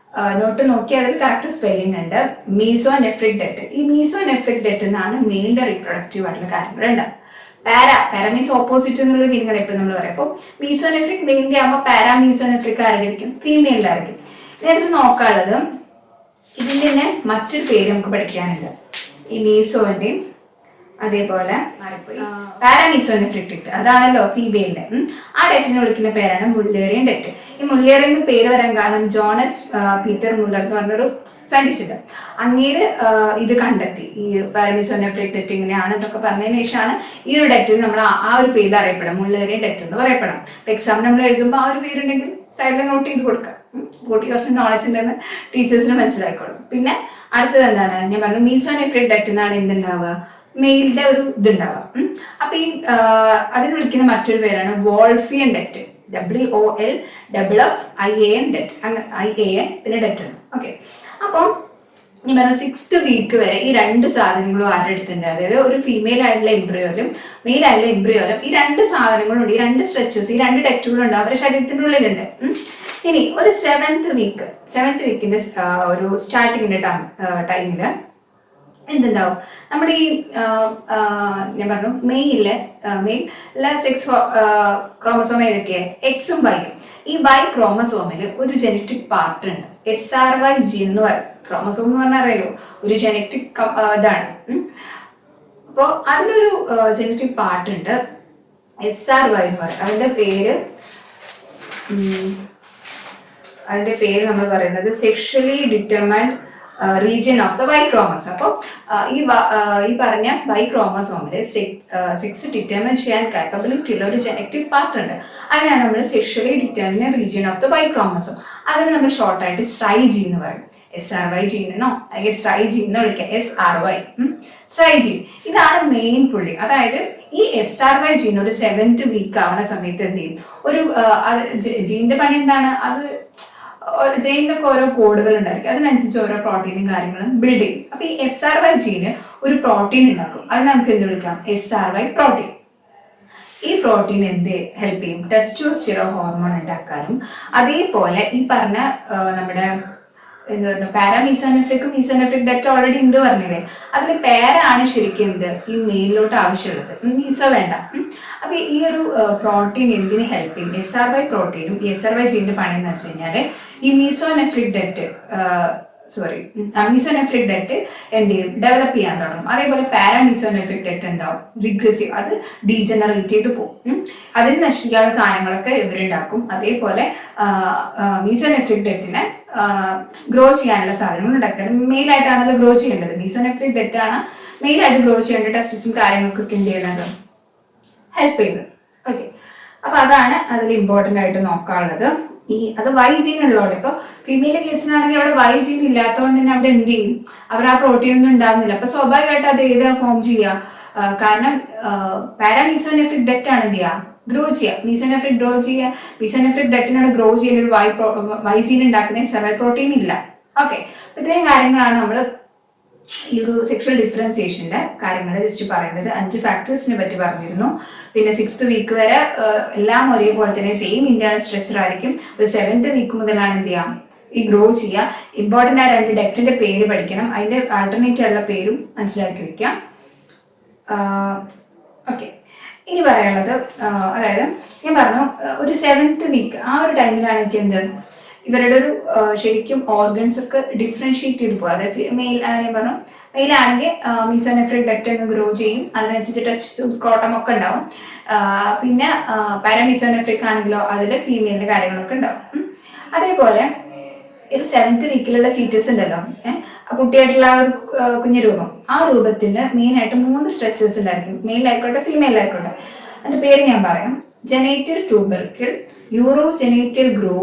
നോട്ട് നോക്കി അതിൽ കറക്റ്റ് സ്പെല്ലിംഗ് ഉണ്ട്. മീസോനെഫ്രിക് ഡെക്റ്റ്, ഈ മീസോനെഫ്രിക് ഡെക്റ്റ് എന്നാണ് മെയിലിന്റെ റീപ്രൊഡക്റ്റീവ് ആയിട്ടുള്ള കാര്യങ്ങൾ ഉണ്ടാവും. പാര മീൻസ് ഓപ്പോസിറ്റ് എന്നുള്ള മീനിങ് ആണ് എപ്പോഴും നമ്മൾ പറയാം. അപ്പോൾ മീസോനെഫ്രിക് മെയിലിന്റെ ആകുമ്പോൾ പാരാമീസോനെഫ്രിക് ആയിരിക്കും, ഫീമെയിലായിരിക്കും. നേരത്തെ നോക്കാനുള്ളത് ഇതിൻ്റെ തന്നെ മറ്റൊരു പേര് നമുക്ക് പഠിക്കാനുണ്ട്. ഈ മീസോന്റെയും അതേപോലെ പാരാമീസോനെഫ്രിക് ഡെക്റ്റ്, അതാണല്ലോ ഫീമെയിലിന്റെ. ആ ഡെക്റ്റിനെ വിളിക്കുന്ന പേരാണ് മുള്ളേറിയൻ ഡെക്റ്റ്. ഈ മുള്ളേറിയൻ പേര് വരാൻ കാരണം ജോണസ് പീറ്റർ മുള്ളർ എന്ന് പറഞ്ഞൊരു സയന്റിസ്റ്റ് ഉണ്ട്. അങ്ങേര് ഇത് കണ്ടെത്തി, ഈ പാരാമീസോനെഫ്രിക് ഡെക്റ്റ് ഇങ്ങനെയാണ് എന്നൊക്കെ പറഞ്ഞതിന് ശേഷമാണ് ഈ ഒരു ഡെക്റ്റിന് നമ്മൾ ആ ഒരു പേരിൽ അറിയപ്പെടാം, മുള്ളേറിയൻ ഡെക്റ്റ് എന്ന് പറയപ്പെടാം. എക്സാം നമ്മൾ എഴുതുമ്പോൾ ആ ഒരു പേരുണ്ടെങ്കിൽ സൈഡിൽ നോട്ട് ചെയ്ത് കൊടുക്കാം. 40% നോളജ് ഉണ്ടെന്ന് ടീച്ചേഴ്സിന് മനസ്സിലായിക്കോളും. പിന്നെ അടുത്തത് എന്താണ്, ഞാൻ പറഞ്ഞു മീസോനെഫ്രിക് ഡെക്റ്റ് എന്നാണ് എന്തുണ്ടാവുക, മെയിലിന്റെ ഒരു ഇതുണ്ടാവാം. അപ്പൊ ഈ അതിന് വിളിക്കുന്ന മറ്റൊരു പേരാണ് വോൾഫിയൻ ഡെക്റ്റ്, WOLFFIAN ഡെക്റ്റ്, IAN പിന്നെ ഡെക്റ്റ്. ഓക്കെ, അപ്പം ഞാൻ പറഞ്ഞു 6th വീക്ക് വരെ ഈ 2 സാധനങ്ങളും ആരുടെ അടുത്തുണ്ട്, അതായത് ഒരു ഫീമെയിൽ ആയിട്ടുള്ള എംബ്രിയോയിലും മെയിൽ ആയിട്ടുള്ള എംബ്രിയോയിലും ഈ 2 സാധനങ്ങളും ഉണ്ട്, ഈ 2 സ്ട്രക്ചേഴ്സ്, ഈ 2 ഡെക്റ്റുകളും ഉണ്ട് അവരുടെ ശരീരത്തിന്റെ ഉള്ളിലുണ്ട്. ഇനി ഒരു 7th വീക്കിന്റെ ഒരു സ്റ്റാർട്ടിങ്ങിന്റെ ടൈമില് എന്തുണ്ടാവും, നമ്മുടെ ഈ ഞാൻ പറഞ്ഞു മെയിലെ സെക്സ് ക്രോമസോം ഏതൊക്കെയാണ്, എക്സും വൈയും. ഈ വൈ ക്രോമസോമിൽ ഒരു ജനറ്റിക് പാർട്ട് ഉണ്ട്, SRY ജീൻ എന്ന് പറയും. ക്രോമസോം എന്ന് പറഞ്ഞാൽ അറിയാലോ, ഒരു ജനറ്റിക് ഇതാണ്. അപ്പോൾ അതിലൊരു ജനറ്റിക് പാർട്ട് ഉണ്ട്, SRY എന്ന് പറയും. അതിന്റെ പേര് നമ്മൾ പറയുന്നത് sexually determined region of the Y chromosome. അപ്പോൾ ഈ പറഞ്ഞ വൈ ക്രോമസോമില് സെക്സ് ഡിറ്റർമൈൻ ചെയ്യാൻ കാപ്പബിലിറ്റി ഉള്ള ഒരു ജനറ്റിക് പാർട്ട് ഉണ്ട്. അതിനാണ് നമ്മൾ sexually determine region of the Y chromosome. അതിന് നമ്മൾ ഷോർട്ടായിട്ട് SRY ജീൻ എന്ന് പറയും. SRY ജീൻ എന്നോ അല്ലെങ്കിൽ SRY ജീൻ എന്ന് വിളിക്കാം, SRY ജീൻ. ഇതാണ് മെയിൻ പുള്ളി. അതായത് ഈ SRY ജീൻ ഒരു 7th വീക്ക് ആവുന്ന സമയത്ത് എന്ത് ചെയ്യും, ഒരു ജീനിന്റെ പണി എന്താണ്, അത് ജെയിനിലൊക്കെ ഓരോ കോഡുകൾ ഉണ്ടായിരിക്കും, അതിനനുസരിച്ച് ഓരോ പ്രോട്ടീനും കാര്യങ്ങളും ബിൽഡ് ചെയ്യും. അപ്പൊ ഈ SRY ജീന് ഒരു പ്രോട്ടീൻ ഉണ്ടാക്കും, അത് നമുക്ക് എന്ത് വിളിക്കാം, SRY പ്രോട്ടീൻ. ഈ പ്രോട്ടീൻ എന്ത് ഹെൽപ്പ് ചെയ്യും, ടെസ്റ്റോസ്റ്റിറോൺ ഹോർമോൺ ഉണ്ടാക്കാനും അതേപോലെ ഈ പറഞ്ഞ നമ്മുടെ എന്താ പറയുക പാരാമീസോനെഫ്രിക്കും മീസോനെഫ്രിക് ഡെക്റ്റ് ഓൾറെഡി ഉണ്ട് പറഞ്ഞില്ലേ, അതിൽ പേരാണ് ശരിക്കും എന്ത് ഈ മെയിലിലോട്ട് ആവശ്യമുള്ളത്, മീസോ വേണ്ട. അപ്പൊ ഈ ഒരു പ്രോട്ടീൻ എന്തിന് ഹെൽപ്പ് ചെയ്യും, SRY പ്രോട്ടീനും ഈ SRY ജീനിന്റെ പണി എന്ന് വെച്ച് കഴിഞ്ഞാല് ഈ മീസോനെഫ്രിക് ഡെക്റ്റ് എന്ത് ചെയ്യും, ഡെവലപ്പ് ചെയ്യാൻ തുടങ്ങും. അതേപോലെ പാരാമീസോനെഫ്രിക് ഡെക്റ്റ് എന്താവും, റിഗ്രസീവ്, അത് ഡീജനറേറ്റ് ചെയ്ത് പോകും. അതിന് നശിക്കാനുള്ള സാധനങ്ങളൊക്കെ ഇവരുണ്ടാക്കും. അതേപോലെ മീസോനെഫ്രിക് ഡെക്റ്റിനെ ഗ്രോ ചെയ്യാനുള്ള സാധനങ്ങൾ ഉണ്ടാക്കുക. മെയിലായിട്ടാണല്ലോ ഗ്രോ ചെയ്യേണ്ടത്, മീസോനെഫ്രിക് ഡെക്റ്റ് ആണ് മെയിലായിട്ട് ഗ്രോ ചെയ്യേണ്ട ടെസ്റ്റിസും കാര്യങ്ങൾക്കൊക്കെ എന്ത് ചെയ്യുന്നത്, ഹെൽപ്പ് ചെയ്യുന്നത്. ഓക്കെ, അപ്പൊ അതാണ് അതിൽ ഇമ്പോർട്ടൻ്റ് ആയിട്ട് നോക്കാനുള്ളത്. അത് വൈ ജീൻ ഉള്ളതുകൊണ്ട്, ഇപ്പൊ ഫീമെയിൽ കേസിനാണെങ്കിൽ അവിടെ വൈ ജീൻ ഇല്ലാത്തതുകൊണ്ട് തന്നെ അവിടെ എന്ത് ചെയ്യും, അവർ ആ പ്രോട്ടീൻ ഒന്നും ഉണ്ടാകുന്നില്ല. അപ്പൊ സ്വാഭാവികമായിട്ട് അത് ഏത് ഫോം ചെയ്യുക, കാരണം പാരാമീസോനെഫ്രിക് ഡെക്റ്റ് ആണ് എന്ത് ചെയ്യുക, ഗ്രോ ചെയ്യുക. മീസോനെഫ്രിക് ഡെക്റ്റിനാണ് ഗ്രോ ചെയ്യുന്ന ഒരു വൈ ജീൻ ഉണ്ടാക്കുന്ന SRY പ്രോട്ടീൻ ഇല്ല. ഓക്കെ, ഇത്രയും കാര്യങ്ങളാണ് നമ്മൾ ഈ ഒരു സെക്ഷൽ ഡിഫറൻസിയേഷൻ്റെ കാര്യങ്ങൾ ജസ്റ്റ് പറയേണ്ടത് 5 ഫാക്ടേഴ്സിനെ പറ്റി പറഞ്ഞിരുന്നു. പിന്നെ 6th വീക്ക് വരെ എല്ലാം ഒരേപോലെ തന്നെ സെയിം ഇന്റേണൽ സ്ട്രക്ചർ ആയിരിക്കും. ഒരു 7th വീക്ക് മുതലാണ് എന്ത് ചെയ്യാം ഈ ഗ്രോ ചെയ്യുക. ഇമ്പോർട്ടൻ്റ് ആയ 2 ഡെക്റ്റിന്റെ പേര് പഠിക്കണം, അതിന്റെ ആൾട്ടർനേറ്റീവ് ആയിട്ടുള്ള പേരും മനസ്സിലാക്കി വെക്കാം. ഓക്കെ, ഇനി പറയാനുള്ളത് അതായത് ഞാൻ പറഞ്ഞു ഒരു 7th വീക്ക് ആ ഒരു ടൈമിലാണ് എനിക്ക് എന്ത് ഇവരുടെ ഒരു ശരിക്കും ഓർഗൻസ് ഒക്കെ ഡിഫറൻഷിയേറ്റ് ചെയ്ത് പോകും. അതായത് മെയിൽ ഞാൻ പറഞ്ഞു മെയിലാണെങ്കിൽ മീസോനെഫ്രിക് ഡക്റ്റ് അങ്ങ് ഗ്രോ ചെയ്യും, അതിനനുസരിച്ച് ടെസ്റ്റിസും സ്ക്രോട്ടം ഒക്കെ ഉണ്ടാവും. പിന്നെ പാരാമീസോനെഫ്രിക് ആണെങ്കിലോ അതിൽ ഫീമെയിലിന്റെ കാര്യങ്ങളൊക്കെ ഉണ്ടാവും. അതേപോലെ ഒരു 7th വീക്കിലുള്ള ഫീറ്റസ് ഉണ്ടല്ലോ, കുട്ടിയായിട്ടുള്ള ആ ഒരു കുഞ്ഞു രൂപം, ആ രൂപത്തിന് മെയിൻ ആയിട്ട് 3 സ്ട്രക്ചേഴ്സ് ഉണ്ടായിരിക്കും, മെയിൽ ആയിക്കോട്ടെ ഫീമെയിൽ ആയിക്കോട്ടെ. അതിന്റെ പേര് ഞാൻ പറയാം. Genital tubercle, urogenital groove,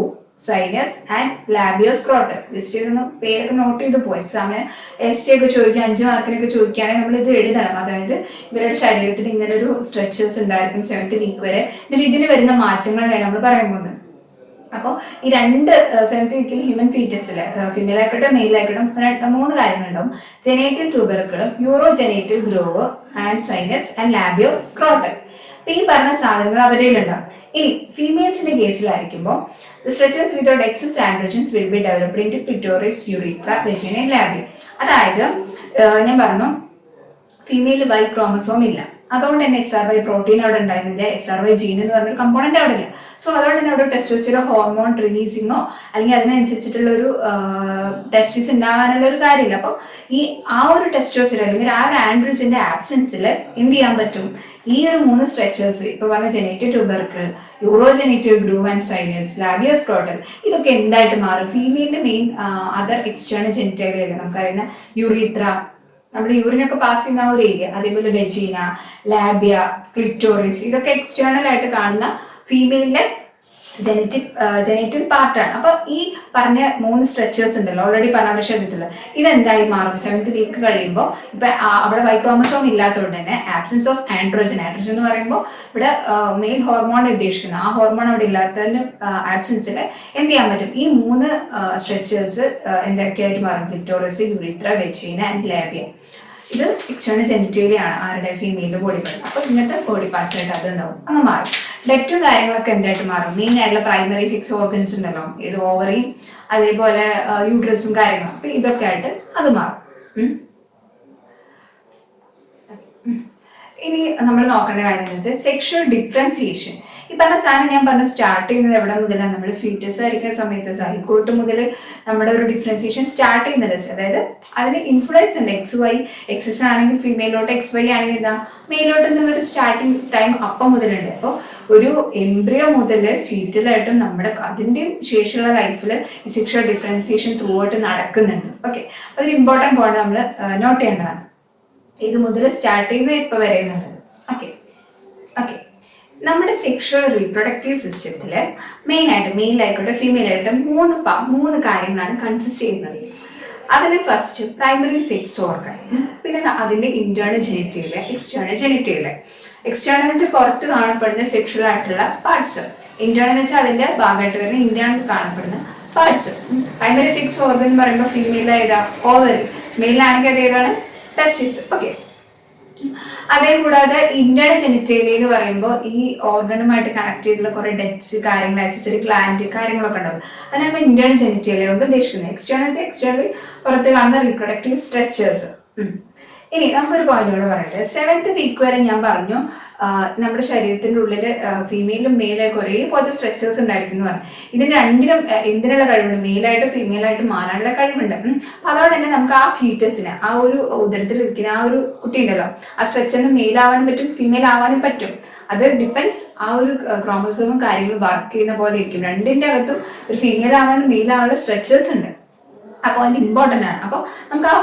sinus and labioscrotal. Just ഇതൊന്ന് പേരൊക്കെ നോട്ട് ചെയ്ത് പോയി. എക്സാമിന് SC ഒക്കെ ചോദിക്കുക, 5 മാർക്കിനൊക്കെ ചോദിക്കുകയാണെങ്കിൽ നമ്മൾ ഇത് എഴുതണം. അതായത് ഇവരുടെ ശരീരത്തിൽ ഇങ്ങനെ ഒരു സ്ട്രക്ചേഴ്സ് ഉണ്ടായിരിക്കും 7th വീക്ക് വരെ. എന്നിട്ട് ഇതിന് വരുന്ന മാറ്റങ്ങളാണ് നമ്മൾ പറയാൻ പോകുന്നത്. അപ്പോൾ ഈ 7th വീക്കിൽ ഹ്യൂമൻ ഫീറ്റസിൽ ഫീമെയിൽ ആയിക്കോട്ടെ മെയിൽ ആയിക്കോട്ടെ 3 കാര്യങ്ങളുണ്ടാവും. ജെനൈറ്റൽ ട്യൂബർക്കിളും, urogenital groove and sinus and labioscrotal. അപ്പൊ ഈ പറഞ്ഞ സാധനങ്ങൾ അവരേലുണ്ടാവും. ഇനി ഫീമെയിൽസിന്റെ കേസിലായിരിക്കുമ്പോൾ structures without excess androgens will be developed into clitoris, urethra, vagina, labium. അതായത് ഞാൻ പറഞ്ഞു ഫീമെയിൽ Y ക്രോമസോം ഇല്ല, അതുകൊണ്ട് തന്നെ SRY പ്രോട്ടീൻ അവിടെ ഉണ്ടായിരുന്നില്ല, SRY ജീൻ എന്ന് പറഞ്ഞൊരു കമ്പോണന്റ് അവിടെ ഇല്ല. സോ അതുകൊണ്ട് തന്നെ അവിടെ ടെസ്റ്റോസ്റ്റെറോൺ ഹോർമോൺ റിലീസിങ്ങോ അല്ലെങ്കിൽ അതിനനുസരിച്ചിട്ടുള്ള ഒരു ടെസ്റ്റിസ് ഉണ്ടാകാനുള്ള ഒരു കാര്യമില്ല. അപ്പോൾ ആ ഒരു ടെസ്റ്റോസ്റ്റെറോൺ അല്ലെങ്കിൽ ആ ഒരു ആൻഡ്രോജന്റെ ആബ്സെൻസിൽ എന്ത് ചെയ്യാൻ പറ്റും, ഈ ഒരു 3 സ്ട്രക്ചേഴ്സ് ഇപ്പൊ പറഞ്ഞ genital tubercle, urogenital groove and sinus, labioscrotal, ഇതൊക്കെ എന്തായിട്ട് മാറും? ഫീമെയിലിന്റെ മെയിൻ അതർ എക്സ്റ്റേണൽ ജെനിറ്റേറിയ നമുക്കറിയുന്ന യൂറിത്ര, നമ്മുടെ യൂറിനൊക്കെ പാസ് ചെയ്യുന്ന ആ ഒരു ഏരിയ, അതേപോലെ വെജീന, ലാബിയ, ക്ലിറ്റോറിസ്, ഇതൊക്കെ എക്സ്റ്റേണൽ ആയിട്ട് കാണുന്ന ഫീമെയിലിന്റെ ജെനറ്റിക് പാർട്ടാണ്. അപ്പൊ ഈ പറഞ്ഞ 3 സ്ട്രക്ചേഴ്സ് ഉണ്ടല്ലോ ഓൾറെഡി പരാമർശിച്ചിട്ടില്ല, ഇതെന്തായി മാറും 7th വീക്ക് കഴിയുമ്പോൾ? ഇപ്പൊ അവിടെ Y ക്രോമസോം ഇല്ലാത്തതുകൊണ്ട് തന്നെ ആബ്സെൻസ് ഓഫ് ആൻഡ്രോജൻ എന്ന് പറയുമ്പോൾ ഇവിടെ മെയിൽ ഹോർമോൺ ഉദ്ദേശിക്കുന്നത്, ആ ഹോർമോൺ അവിടെ ഇല്ലാത്തതിന് ആബ്സെൻസിൽ എന്ത് ചെയ്യാൻ പറ്റും? ഈ 3 സ്ട്രക്ചേഴ്സ് എന്തൊക്കെയായിട്ട് മാറും? Clitoris, urethra, vagina and labia. ഇത് എക്സ്റ്റേണൽ ജെനിറ്റേറിയ ആണ് ആരുടെ? ഫീമെയിലിന്റെ ബോഡി പാർട്ട്. അപ്പൊ ഇങ്ങനത്തെ ബോഡി പാർട്സ് ആയിട്ട് അത് ഉണ്ടാവും, അങ്ങ് മാറും. ഡെറ്റും കാര്യങ്ങളൊക്കെ എന്തായിട്ട് മാറും? മെയിൻ ആയിട്ടുള്ള പ്രൈമറി 6 ഓർഗൻസ് ഉണ്ടല്ലോ, ഇത് ഓവറിയും അതേപോലെ യൂട്രസും കാര്യങ്ങളും, അപ്പൊ ഇതൊക്കെ ആയിട്ട് അത് മാറും. ഇനി നമ്മൾ നോക്കേണ്ട കാര്യം എന്ന് വെച്ചാൽ സെക്ഷൽ ഡിഫറൻസിയേഷൻ. ഈ പറഞ്ഞ സാധനം ഞാൻ പറഞ്ഞു സ്റ്റാർട്ട് ചെയ്യുന്നത് എവിടെ മുതലാണ്? നമ്മൾ ഫീറ്റസ് ആയിരിക്കുന്ന സമയത്ത് സൈക്കോട്ട് മുതൽ നമ്മുടെ ഒരു ഡിഫറൻസിയേഷൻ സ്റ്റാർട്ട് ചെയ്യുന്നത്. അതായത് അതിന് ഇൻഫ്ലുവൻസ് ഉണ്ട്. XY എക്സസ് ആണെങ്കിൽ ഫീമെയിലോട്ട്, XY ആണെങ്കിൽ എന്താ മെയിലോട്ട് എന്നുള്ളൊരു സ്റ്റാർട്ടിങ് ടൈം അപ്പം മുതലുണ്ട്. അപ്പോൾ ഒരു എംബ്രിയോ മുതൽ ഫീറ്റലായിട്ടും നമ്മുടെ അതിൻ്റെ ശേഷമുള്ള ലൈഫിൽ ഈ സെക്ഷൽ ഡിഫറൻസിയേഷൻ ത്രൂ ഔട്ട് നടക്കുന്നുണ്ട്. ഓക്കെ, അതൊരു ഇമ്പോർട്ടൻറ്റ് പോയിന്റ് നമ്മൾ നോട്ട് ചെയ്യേണ്ടതാണ്. ഇത് മുതൽ സ്റ്റാർട്ട് ചെയ്ത് ഇപ്പൊ വരെ എന്നുള്ളത്. ഓക്കെ ഓക്കെ നമ്മുടെ സെക്ഷൽ റീപ്രൊഡക്റ്റീവ് സിസ്റ്റത്തിൽ മെയിൻ ആയിട്ട് മെയിൽ ആയിക്കോട്ടെ ഫീമെയിൽ ആയിട്ട് 3 കാര്യങ്ങളാണ് കൺസിസ്റ്റ് ചെയ്യുന്നത്. അതിൽ ഫസ്റ്റ് പ്രൈമറി സെക്സ് ഓർഗൻ, പിന്നെ അതിന്റെ ഇന്റേണൽ ജെനിറ്റേറിയ, എക്സ്റ്റേണൽ ജെനിറ്റേറിയ. എക്സ്റ്റേണൽ എന്ന് വെച്ചാൽ പുറത്ത് കാണപ്പെടുന്ന സെക്ഷൽ ആയിട്ടുള്ള പാർട്സ്, ഇന്റേണൽ എന്ന് വെച്ചാൽ അതിന്റെ ഭാഗമായിട്ട് വരുന്ന ഇന്റേണൽ കാണപ്പെടുന്ന പാർട്സ്. പ്രൈമറി സെക്സ് ഓർഗൻ എന്ന് പറയുമ്പോൾ ഫീമെയിൽ ഏതാ? ഓവറി. മെയിലാണെങ്കിൽ അത് ഏതാണ്? ടെസ്റ്റിസ്. ഓക്കെ, അതേ കൂടാതെ ഇന്റേണൽ ജെനിറ്റേറിയ എന്ന് പറയുമ്പോൾ ഈ ഓർഗനുമായിട്ട് കണക്ട് ചെയ്തിട്ടുള്ള കുറെ ഡെറ്റ്സ് കാര്യങ്ങൾ, ആക്സസറി ഗ്ലാൻഡ് കാര്യങ്ങളൊക്കെ ഉണ്ടാവും. അതിനാണ് ഇന്റേണൽ ജെനിറ്റേറിയ കൊണ്ട് ഉദ്ദേശിക്കുന്നത്. എക്സ്റ്റേണൽ പുറത്ത് കാണുന്ന റീപ്രൊഡക്റ്റീവ് സ്ട്രക്ചേഴ്സ്. ഇനി നമുക്കൊരു പോയിന്റ് കൂടെ പറയട്ടെ. 7th വീക്ക് വരെ ഞാൻ പറഞ്ഞു നമ്മുടെ ശരീരത്തിന്റെ ഉള്ളിൽ ഫീമെയിലും മെയിലായിട്ട് ഒരേപോലത്തെ സ്ട്രക്ചേഴ്സ് ഉണ്ടായിരിക്കും എന്ന് പറഞ്ഞു. ഇതിന് രണ്ടിനും എന്തിനുള്ള കഴിവുണ്ട്? മെയിലായിട്ടും ഫീമെയിലായിട്ടും മാറാനുള്ള കഴിവുണ്ട്. അതുകൊണ്ട് തന്നെ നമുക്ക് ആ ഫീറ്റസിന്, ആ ഒരു ഉദരത്തിൽ ഇരിക്കുന്ന ആ ഒരു കുട്ടി ഉണ്ടല്ലോ, ആ സ്ട്രക്ചറിന് മെയിൽ ആവാനും പറ്റും ഫീമെയിൽ ആവാനും പറ്റും. അത് ഡിപ്പെൻസ് ആ ഒരു ക്രോമസോമും കാര്യങ്ങളും വർക്ക് ചെയ്യുന്ന പോലെ ഇരിക്കും. രണ്ടിന്റെ അകത്തും ഒരു ഫീമെയിൽ ആവാനും മെയിൽ ആവാനുള്ള സ്ട്രക്ചേഴ്സ് ഉണ്ട്. അപ്പോൾ അതിന് ഇമ്പോർട്ടൻ്റ് ആണ്. അപ്പോൾ നമുക്ക് ആ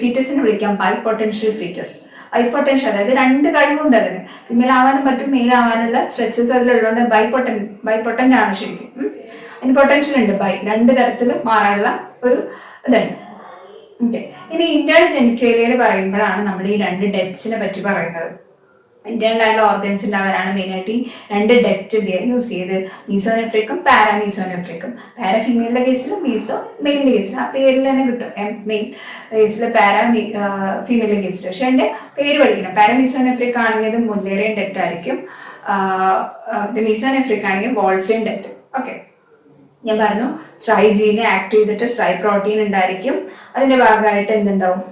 ഫീറ്റസിനെ വിളിക്കാം ബൈപൊട്ടൻഷ്യൽ ഫീറ്റസ്. ബൈപൊട്ടൻഷ്യൽ അതായത് 2 കഴിവുണ്ട് അതിന്, ഫീമെയിൽ ആവാനും പറ്റും മെയിൽ ആവാനുള്ള സ്ട്രെച്ചസ് അതിലുള്ളതുകൊണ്ട് ബൈപൊട്ടൻ്റ് ആണ് ശരിക്കും. അതിന് പൊട്ടൻഷ്യൽ ഉണ്ട്, 2 തരത്തിലും മാറാനുള്ള ഒരു ഇതുണ്ട്. ഓക്കെ, ഇനി ഇന്റേണൽ ജെനിറ്റേറിയയിൽ പറയുമ്പോഴാണ് നമ്മൾ ഈ 2 ഡെത്ത്സിനെ പറ്റി പറയുന്നത്. ഇന്റേണൽ ആയിട്ടുള്ള ഓർഗൻസ് ഉണ്ടാവാനാണ് മെയിനായിട്ട് ഈ രണ്ട് ഡെക്റ്റ് യൂസ് ചെയ്ത് മീസോനെഫ്രിക്കും പാരാമീസോനെഫ്രിക്കും. പാര ഫീമെയിലിന്റെ കേസിലും മീസോ മെയിലിന്റെ കേസിലും ആ പേരിൽ തന്നെ കിട്ടും. മെയിൻ കേസിൽ പാരാ ഫീമെയിലിന്റെ കേസിൽ. പക്ഷെ അതിന്റെ പേര് പഠിക്കണം. പാരാമീസോനെഫ്രിക് ആണെങ്കിൽ അത് മുല്ലേറിയൻ ഡെക്റ്റ് ആയിരിക്കും, മീസോനെഫ്രിക് ആണെങ്കിൽ വോൾഫിയൻ ഡെക്റ്റ്. ഓക്കെ, ഞാൻ പറഞ്ഞു സ്ട്രൈ ജീനെ ആക്ട് ചെയ്തിട്ട് സ്ട്രൈ പ്രോട്ടീൻ ഉണ്ടായിരിക്കും. അതിന്റെ ഭാഗമായിട്ട് എന്തുണ്ടാവും,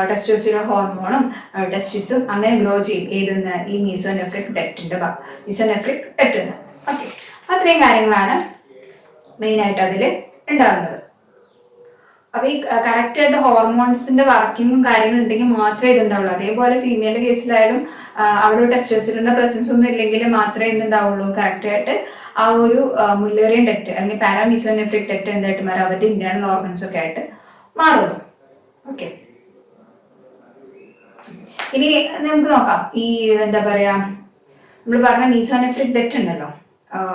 ടെസ്റ്റോസ്റ്റിറോൺ ഹോർമോണും ടെസ്റ്റിസും അങ്ങനെ ഗ്രോ ചെയ്യും. ഏതെന്ന്, ഈ മീസോനെഫ്രിക് ഡെക്റ്റിന്റെ മീസോനെഫ്രിക് ഡെക്റ്റിന്. ഓക്കെ, അത്രയും കാര്യങ്ങളാണ് മെയിനായിട്ട് അതിൽ ഉണ്ടാകുന്നത്. അപ്പൊ ഈ കറക്റ്റ് ആയിട്ട് ഹോർമോൺസിന്റെ വർക്കിങ്ങും കാര്യങ്ങളും ഉണ്ടെങ്കിൽ മാത്രമേ ഇതുണ്ടാവുള്ളൂ. അതേപോലെ ഫീമെയിലിന്റെ കേസിലായാലും അവിടെ ടെസ്റ്റോസ്റ്റിറോണിന്റെ പ്രസൻസ് ഒന്നും ഇല്ലെങ്കിൽ മാത്രമേ എന്തുണ്ടാവുള്ളൂ, കറക്റ്റ് ആയിട്ട് ആ ഒരു മുല്ലേറിയൻ ഡെക്റ്റ് അല്ലെങ്കിൽ പാരാമീസോനെഫ്രിക് ഡെക്റ്റ് എന്തായിട്ട് മാറും, അവരുടെ ഇന്റേണൽ ഓർഗൻസ് ഒക്കെ ആയിട്ട് മാറുള്ളൂ. ഓക്കെ, ഇനി നമുക്ക് നോക്കാം. ഈ എന്താ പറയാ, നമ്മൾ പറഞ്ഞ മീസോനെഫ്രിക് ഡെക്റ്റ് ഉണ്ടല്ലോ,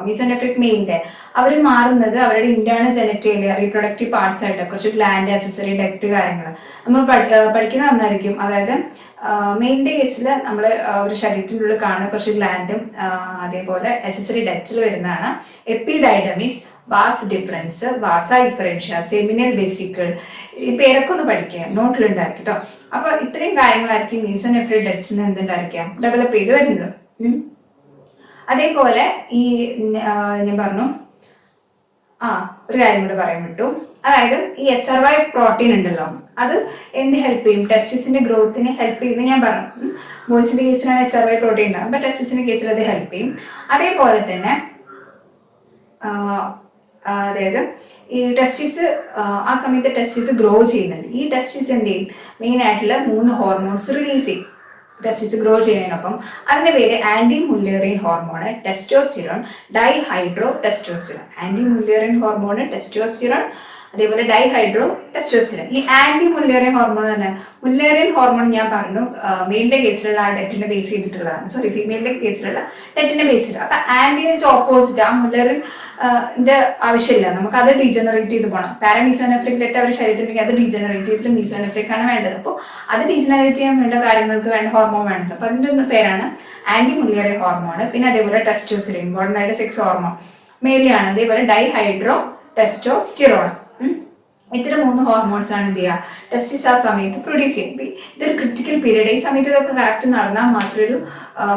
മീസോനെഫ്രിക് മെയിലിന്റെ അവർ മാറുന്നത് അവരുടെ ഇന്റേണൽ ജെനറ്റേലിയ റീപ്രൊഡക്റ്റീവ് പാർട്സ് ആയിട്ട് കുറച്ച് ഗ്ലാൻഡ്, ആക്സസറി, ഡെക്റ്റ് കാര്യങ്ങൾ നമ്മൾ പഠിക്കുന്ന നന്നായിരിക്കും. അതായത് മെയിലിന്റെ കേസിൽ നമ്മൾ ഒരു ശരീരത്തിൻ്റെ ഉള്ളിൽ കാണുന്ന കുറച്ച് ഗ്ലാൻഡും അതേപോലെ ആക്സസറി ഡെക്റ്റിൽ വരുന്നതാണ് എപ്പിഡൈഡമിസ്, വാസ് ഡിഫറൻസ്, വാസ ഡിഫറൻഷ്യ, സെമിനൽ വെസിക്കിൾ. ഈ പേരൊക്കെ ഒന്ന് പഠിക്കുക, നോട്ടിലുണ്ടായിരിക്കും കേട്ടോ. അപ്പൊ ഇത്രയും കാര്യങ്ങളായിരിക്കും മീസോനെഫ്രിക് ഡെക്റ്റിന് എന്തുണ്ടായിരിക്കാം, ഡെവലപ്പ് ചെയ്ത് വരുന്നത്. അതേപോലെ ഈ ഞാൻ പറഞ്ഞു ഒരു കാര്യം കൂടെ പറയാൻ വിട്ടു. അതായത് ഈ SRY പ്രോട്ടീൻ ഉണ്ടല്ലോ, അത് എന്ത് ഹെൽപ്പ് ചെയ്യും, ടെസ്റ്റിസിന്റെ ഗ്രോത്തിന് ഹെൽപ്പ് ചെയ്യുന്നത് ഞാൻ പറഞ്ഞു. ബോയ്സിന്റെ കേസിലാണ് SRY പ്രോട്ടീൻ ഉണ്ടാകും, അപ്പൊ ടെസ്റ്റിസിന്റെ കേസിൽ അത് ഹെൽപ്പ് ചെയ്യും. അതേപോലെ തന്നെ അതായത് ഈ ടെസ്റ്റിസ് ആ സമയത്ത് ടെസ്റ്റിസ് ഗ്രോ ചെയ്യുന്നുണ്ട്. ഈ ടെസ്റ്റിസ് എന്ത് ചെയ്യും, മെയിൻ ആയിട്ടുള്ള 3 ഹോർമോൺസ് റിലീസ് ചെയ്യും ടെസ്റ്റിസ് ഗ്രോ ചെയ്യുന്നതിനൊപ്പം. അതിന്റെ പേര് anti Mullerian hormone, testosterone, dihydrotestosterone. Anti Mullerian hormone, testosterone, അതേപോലെ ഡൈഹൈഡ്രോ ടെസ്റ്റോസ്റ്റിറോൺ. ഈ ആന്റി മുല്ലേറിയൻ ഹോർമോൺ തന്നെ, മുല്ലേറിയൻ ഹോർമോൺ ഞാൻ പറഞ്ഞു മെയിലിന്റെ കേസിലുള്ള ആ ഡെറ്റിനെ ബേസ് ചെയ്തിട്ടുള്ളതാണ്, സോറി ഫീമെയിലിന്റെ കേസിലുള്ള ഡെറ്റിനെ ബേസ് ചെയ്ത്. അപ്പൊ ആന്റി ഓപ്പോസിറ്റ്, ആ മുല്ലേറിയൻ ആവശ്യമില്ല, നമുക്ക് അത് ഡീജനറേറ്റ് ചെയ്ത് പോകണം. പാരാമീസോനെഫ്രിക് ഡെറ്റ് അവർ ശരീരത്തിലേക്ക് അത് ഡീജനറേറ്റ് ചെയ്തിട്ട് മീസോനെഫ്രിക് ആണ് വേണ്ടത്. അപ്പോൾ അത് ഡീജനറേറ്റ് ചെയ്യാൻ വേണ്ട കാര്യങ്ങൾക്ക് വേണ്ട ഹോർമോൺ വേണ്ടത്. അപ്പൊ അതിന്റെ ഒന്ന് പേരാണ് ആന്റി മുല്ലേറിയൻ ഹോർമോൺ. പിന്നെ അതേപോലെ ടെസ്റ്റോസ്റ്റിറോൺ, ഇമ്പോർട്ടൻ്റ് ആയിട്ട് സെക്സ് ഹോർമോൺ മെയിലാണ്. അതേപോലെ ഡൈഹൈഡ്രോ ടെസ്റ്റോസ്റ്റിറോൺ. ഇത്തരം 3 ഹോർമോൺസ് ആണ് എന്ത് ചെയ്യുക, ടെസ്റ്റിസ് ആ സമയത്ത് പ്രൊഡ്യൂസ് ചെയ്യും. ഇതൊരു ക്രിട്ടിക്കൽ പീരീഡ്. ഈ സമയത്ത് ഇതൊക്കെ കറക്റ്റ് നടന്നാൽ മാത്രമേ ഒരു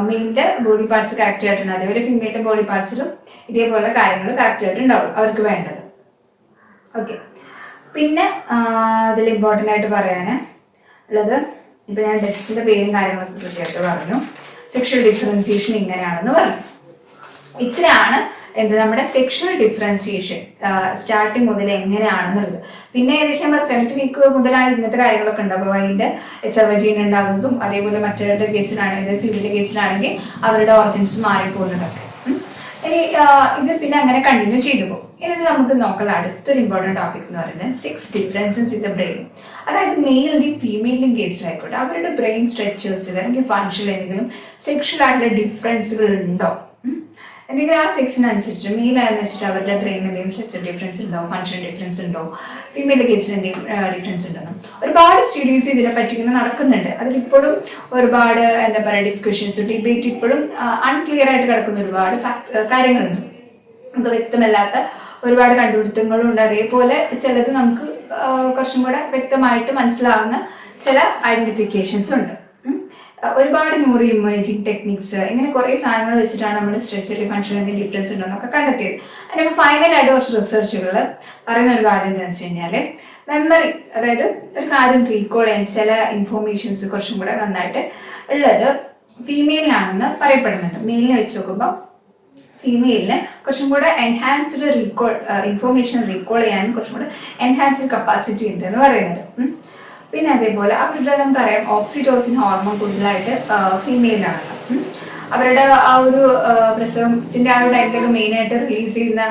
മെയിലിന്റെ ബോഡി പാർട്സ് കറക്റ്റ് ആയിട്ടുണ്ട്, അതേപോലെ ഫീമെയിലിന്റെ ബോഡി പാർട്സിലും ഇതേപോലെ കാര്യങ്ങൾ കറക്റ്റ് ആയിട്ട് ഉണ്ടാവുള്ളൂ അവർക്ക് വേണ്ടത്. ഓക്കെ, പിന്നെ അതിൽ ഇമ്പോർട്ടൻ്റ് ആയിട്ട് പറയാൻ ഉള്ളത്, ഇപ്പൊ ഞാൻ ഡെറ്റ്സിന്റെ പേരും കാര്യങ്ങളൊക്കെ കൃത്യമായിട്ട് പറഞ്ഞു. സെക്ഷൽ ഡിഫറൻസിയേഷൻ ഇങ്ങനെയാണെന്ന് പറഞ്ഞു. ഇത്രയാണ് എന്ത് നമ്മുടെ സെക്ഷൽ ഡിഫറൻസിയേഷൻ സ്റ്റാർട്ടിങ് മുതൽ എങ്ങനെയാണെന്നുള്ളത്. പിന്നെ ഏകദേശം 7th വീക്ക് മുതലാണ് ഇങ്ങനത്തെ കാര്യങ്ങളൊക്കെ ഉണ്ടാവും. അപ്പോൾ അതിന്റെ SRY ജീൻ ഉണ്ടാകുന്നതും അതേപോലെ മറ്റവരുടെ കേസിലാണെങ്കിൽ ഫീമെയിലിന്റെ കേസിലാണെങ്കിൽ അവരുടെ ഓർഗൻസ് മാറിപ്പോകുന്നതൊക്കെ. ഇനി ഇത് പിന്നെ അങ്ങനെ കണ്ടിന്യൂ ചെയ്തു പോകും. ഇനി നമുക്ക് നോക്കാനുള്ള അടുത്തൊരു ഇമ്പോർട്ടൻറ്റ് ടോപ്പിക് എന്ന് പറയുന്നത് 6 ഡിഫറൻസസ് ഇൻ ദ ബ്രെയിൻ. അതായത് മെയിലിന്റെയും ഫീമെയിലിന്റെയും കേസിലായിക്കോട്ടെ അവരുടെ ബ്രെയിൻ സ്ട്രക്ചേഴ്സിൽ അല്ലെങ്കിൽ ഫങ്ഷനിൽ എന്തെങ്കിലും സെക്ഷൽ ആയിട്ടുള്ള ഡിഫറൻസുകൾ ഉണ്ടോ, എന്തെങ്കിലും ആ സെക്സിനനുസരിച്ച് മെയിലായെന്ന് വെച്ചിട്ട് അവരുടെ ബ്രെയിനിൽ എന്തെങ്കിലും സ്ട്രക്ചർ ഡിഫറൻസ് ഉണ്ടോ, ഫങ്ഷൻ ഡിഫറൻസ് ഉണ്ടോ, ഫീമെയിലിന്റെ കേസിൽ എന്തെങ്കിലും ഡിഫറൻസ് ഉണ്ടെന്നും ഒരുപാട് സ്റ്റഡീസ് ഇതിനെ പറ്റി ഇങ്ങനെ നടക്കുന്നുണ്ട്. അതിലിപ്പോഴും ഒരുപാട് എന്താ പറയുക ഡിസ്കഷൻസ്, ഡിബേറ്റ് ഇപ്പോഴും അൺക്ലിയർ ആയിട്ട് കിടക്കുന്ന ഒരുപാട് കാര്യങ്ങളുണ്ട്. നമുക്ക് വ്യക്തമല്ലാത്ത ഒരുപാട് കണ്ടുപിടുത്തങ്ങളും ഉണ്ട്. അതേപോലെ ചിലത് നമുക്ക് കുറച്ചും കൂടെ വ്യക്തമായിട്ട് മനസ്സിലാവുന്ന ചില ഐഡന്റിഫിക്കേഷൻസ് ഉണ്ട്. ഒരുപാട് ന്യൂറോ ഇമേജിംഗ് ടെക്നിക്സ് ഇങ്ങനെ കുറേ സാധനങ്ങൾ വെച്ചിട്ടാണ് നമ്മൾ സ്ട്രക്ചറൽ ഫങ്ഷനിൽ ഡിഫറൻസ് ഉണ്ടോ എന്നൊക്കെ കണ്ടെത്തിയത്. അതിന് ഫൈനലായിട്ട് കുറച്ച് റിസർച്ചുകൾ പറയുന്ന ഒരു കാര്യം എന്താണെന്ന് വെച്ച് കഴിഞ്ഞാൽ മെമ്മറി, അതായത് ഒരു കാര്യം റീകോൾ ചെയ്യാൻ ചില ഇൻഫോർമേഷൻസ് കുറച്ചും കൂടെ നന്നായിട്ട് ഉള്ളത് ഫീമെയിലിനാണെന്ന് പറയപ്പെടുന്നുണ്ട്. മെയിലിനെ വെച്ച് നോക്കുമ്പോൾ ഫീമെയിലിന് കുറച്ചും കൂടെ എൻഹാൻസ്ഡ് ഇൻഫോർമേഷൻ റീകോൾ ചെയ്യാൻ കുറച്ചും കൂടെ എൻഹാൻസ്ഡ് കപ്പാസിറ്റി ഉണ്ട് എന്ന് പറയുന്നുണ്ട്. പിന്നെ അതേപോലെ അവരുടെ നമുക്കറിയാം ഓക്സിറ്റോസിൻ ഹോർമോൺ കൂടുതലായിട്ട് ഫീമെയിലാണല്ലോ. അവരുടെ ആ ഒരു പ്രസവത്തിന്റെ ആ ഒരു ടൈമിലൊക്കെ മെയിനായിട്ട് റിലീസ് ചെയ്യുന്ന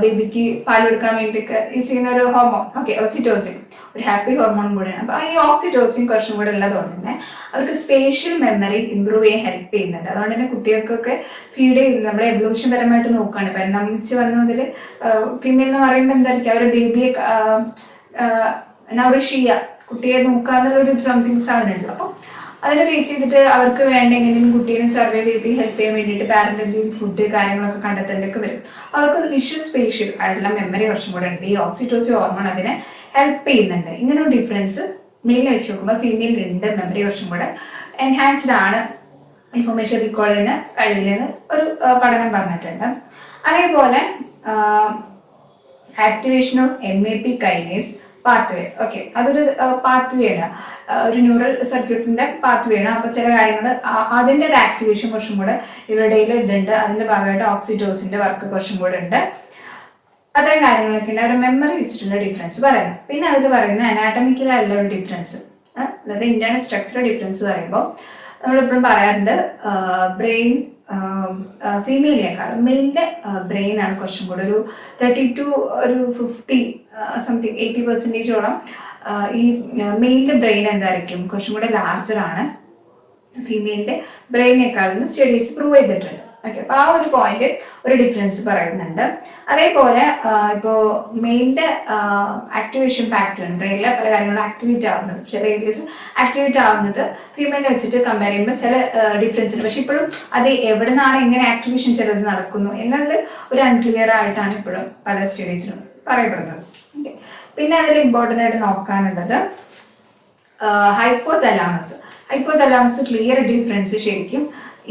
ബേബിക്ക് പാൽ കൊടുക്കാൻ വേണ്ടിയിട്ട് യൂസ് ചെയ്യുന്ന ഒരു ഹോർമോൺ ഓക്സിറ്റോസിൻ, ഒരു ഹാപ്പി ഹോർമോൺ കൂടെയാണ്. അപ്പൊ ഈ ഓക്സിറ്റോസിൻ കുറച്ചും കൂടെ ഉള്ളതുകൊണ്ട് തന്നെ അവർക്ക് സ്പേഷ്യൽ മെമ്മറി ഇമ്പ്രൂവ് ചെയ്യാൻ ഹെൽപ്പ് ചെയ്യുന്നുണ്ട്. അതുകൊണ്ട് തന്നെ കുട്ടികൾക്കൊക്കെ ഫീഡ് ചെയ്യുന്നത് നമ്മുടെ എവല്യൂഷൻ പരമായിട്ട് നോക്കുകയാണ്. പരിണമിച്ച് വന്ന മുതൽ ഫീമെയിൽ എന്ന് പറയുമ്പോൾ എന്തായിരിക്കും അവരുടെ ബേബിയെ നൗറിഷ് ചെയ്യുക, കുട്ടിയെ നോക്കാന്നുള്ളൊരു സംതിങ് സാധനം ഉണ്ടല്ലോ. അപ്പം അതിനെ ബേസ് ചെയ്തിട്ട് അവർക്ക് വേണ്ട എങ്ങനെയും കുട്ടീനെ സർവൈവ് ചെയ്ത് ഹെൽപ്പ് ചെയ്യാൻ വേണ്ടിയിട്ട് പാരന്റ് എന്തെങ്കിലും ഫുഡ് കാര്യങ്ങളൊക്കെ കണ്ടെത്തേണ്ടൊക്കെ വരും. അവർക്ക് വിഷ്വൽ സ്പേഷ്യൽ ആയിട്ടുള്ള മെമ്മറി കുറച്ചും കൂടെ ഉണ്ട്. ഈ ഓക്സിറ്റോസിൻ ഹോർമോൺ അതിനെ ഹെൽപ്പ് ചെയ്യുന്നുണ്ട്. ഇങ്ങനെ ഒരു ഡിഫറൻസ് മെയിലിനെ വെച്ച് നോക്കുമ്പോൾ ഫീമെയിലുണ്ട്. മെമ്മറി കുറച്ചും കൂടെ എൻഹാൻസ്ഡ് ആണ്, ഇൻഫർമേഷൻ റീകോൾ ചെയ്യുന്ന കഴിവില്ലെന്ന് ഒരു പഠനം പറഞ്ഞിട്ടുണ്ട്. അതേപോലെ activation of MAP kinase pathway. Okay, അതൊരു പാത്വേ ആണ്, ഒരു ന്യൂറൽ സർക്യൂട്ടിന്റെ പാത്വേ ആണ്. അപ്പൊ ചില കാര്യങ്ങൾ അതിന്റെ ഒരു ആക്ടിവേഷൻ കുറച്ചും കൂടെ ഇവരുടെ ഇതുണ്ട്. അതിന്റെ ഭാഗമായിട്ട് ഓക്സിറ്റോസിന്റെ വർക്ക് കുറച്ചും കൂടെ ഉണ്ട്. അത്തരം കാര്യങ്ങളൊക്കെ ഉണ്ട്. അവർ മെമ്മറി വെച്ചിട്ടുള്ള ഡിഫറൻസ് പറയുന്നത്. പിന്നെ അതിൽ പറയുന്ന അനാറ്റമിക്കലായിട്ടുള്ള ഒരു ഡിഫറൻസ്, അതായത് ഇന്റേണൽ സ്ട്രക്ചറൽ ഡിഫറൻസ് പറയുമ്പോൾ നമ്മളിപ്പോഴും പറയാറുണ്ട് ബ്രെയിൻ ഫീമെയിലിനേക്കാളും മെയിലിന്റെ ബ്രെയിൻ ആണ് കുറച്ചും കൂടെ ഒരു 30 to 50 സംതിങ് 80% ഈ മെയിലിന്റെ ബ്രെയിൻ എന്തായിരിക്കും കുറച്ചും കൂടെ ലാർജർ ആണ് ഫീമെയിലിന്റെ ബ്രെയിനേക്കാളെന്ന് സ്റ്റഡീസ് പ്രൂവ് ചെയ്തിട്ടുണ്ട്. ഓക്കെ, അപ്പൊ ആ ഒരു പോയിന്റ് ഒരു ഡിഫറൻസ് പറയുന്നുണ്ട്. അതേപോലെ ഇപ്പോൾ മെയിലിന്റെ ആക്ടിവേഷൻ പാറ്റേൺ ബ്രെയിനിലെ പല കാര്യങ്ങളും ആക്ടിവേറ്റ് ആവുന്നത്, ചില ഏരിയസ് ആക്ടിവേറ്റ് ആവുന്നത് ഫീമെയിലിനെ വെച്ചിട്ട് കമ്പയർ ചെയ്യുമ്പോൾ ചില ഡിഫറൻസ് ഉണ്ട്. പക്ഷെ ഇപ്പോഴും അത് എവിടെ നിന്നാണ് എങ്ങനെ ആക്ടിവേഷൻ ചിലത് നടക്കുന്നു എന്നതിൽ ഒരു അൺക്ലിയർ ആയിട്ടാണ് ഇപ്പോഴും പല സ്റ്റഡീസിലും പറയപ്പെടുന്നത്. പിന്നെ അതിൽ ഇമ്പോർട്ടൻ്റ് ആയിട്ട് നോക്കാനുള്ളത് ഹൈപ്പോതലാമസ്. ഹൈപ്പോതലാമസ് ക്ലിയർ ഡിഫറൻസ് ശരിക്കും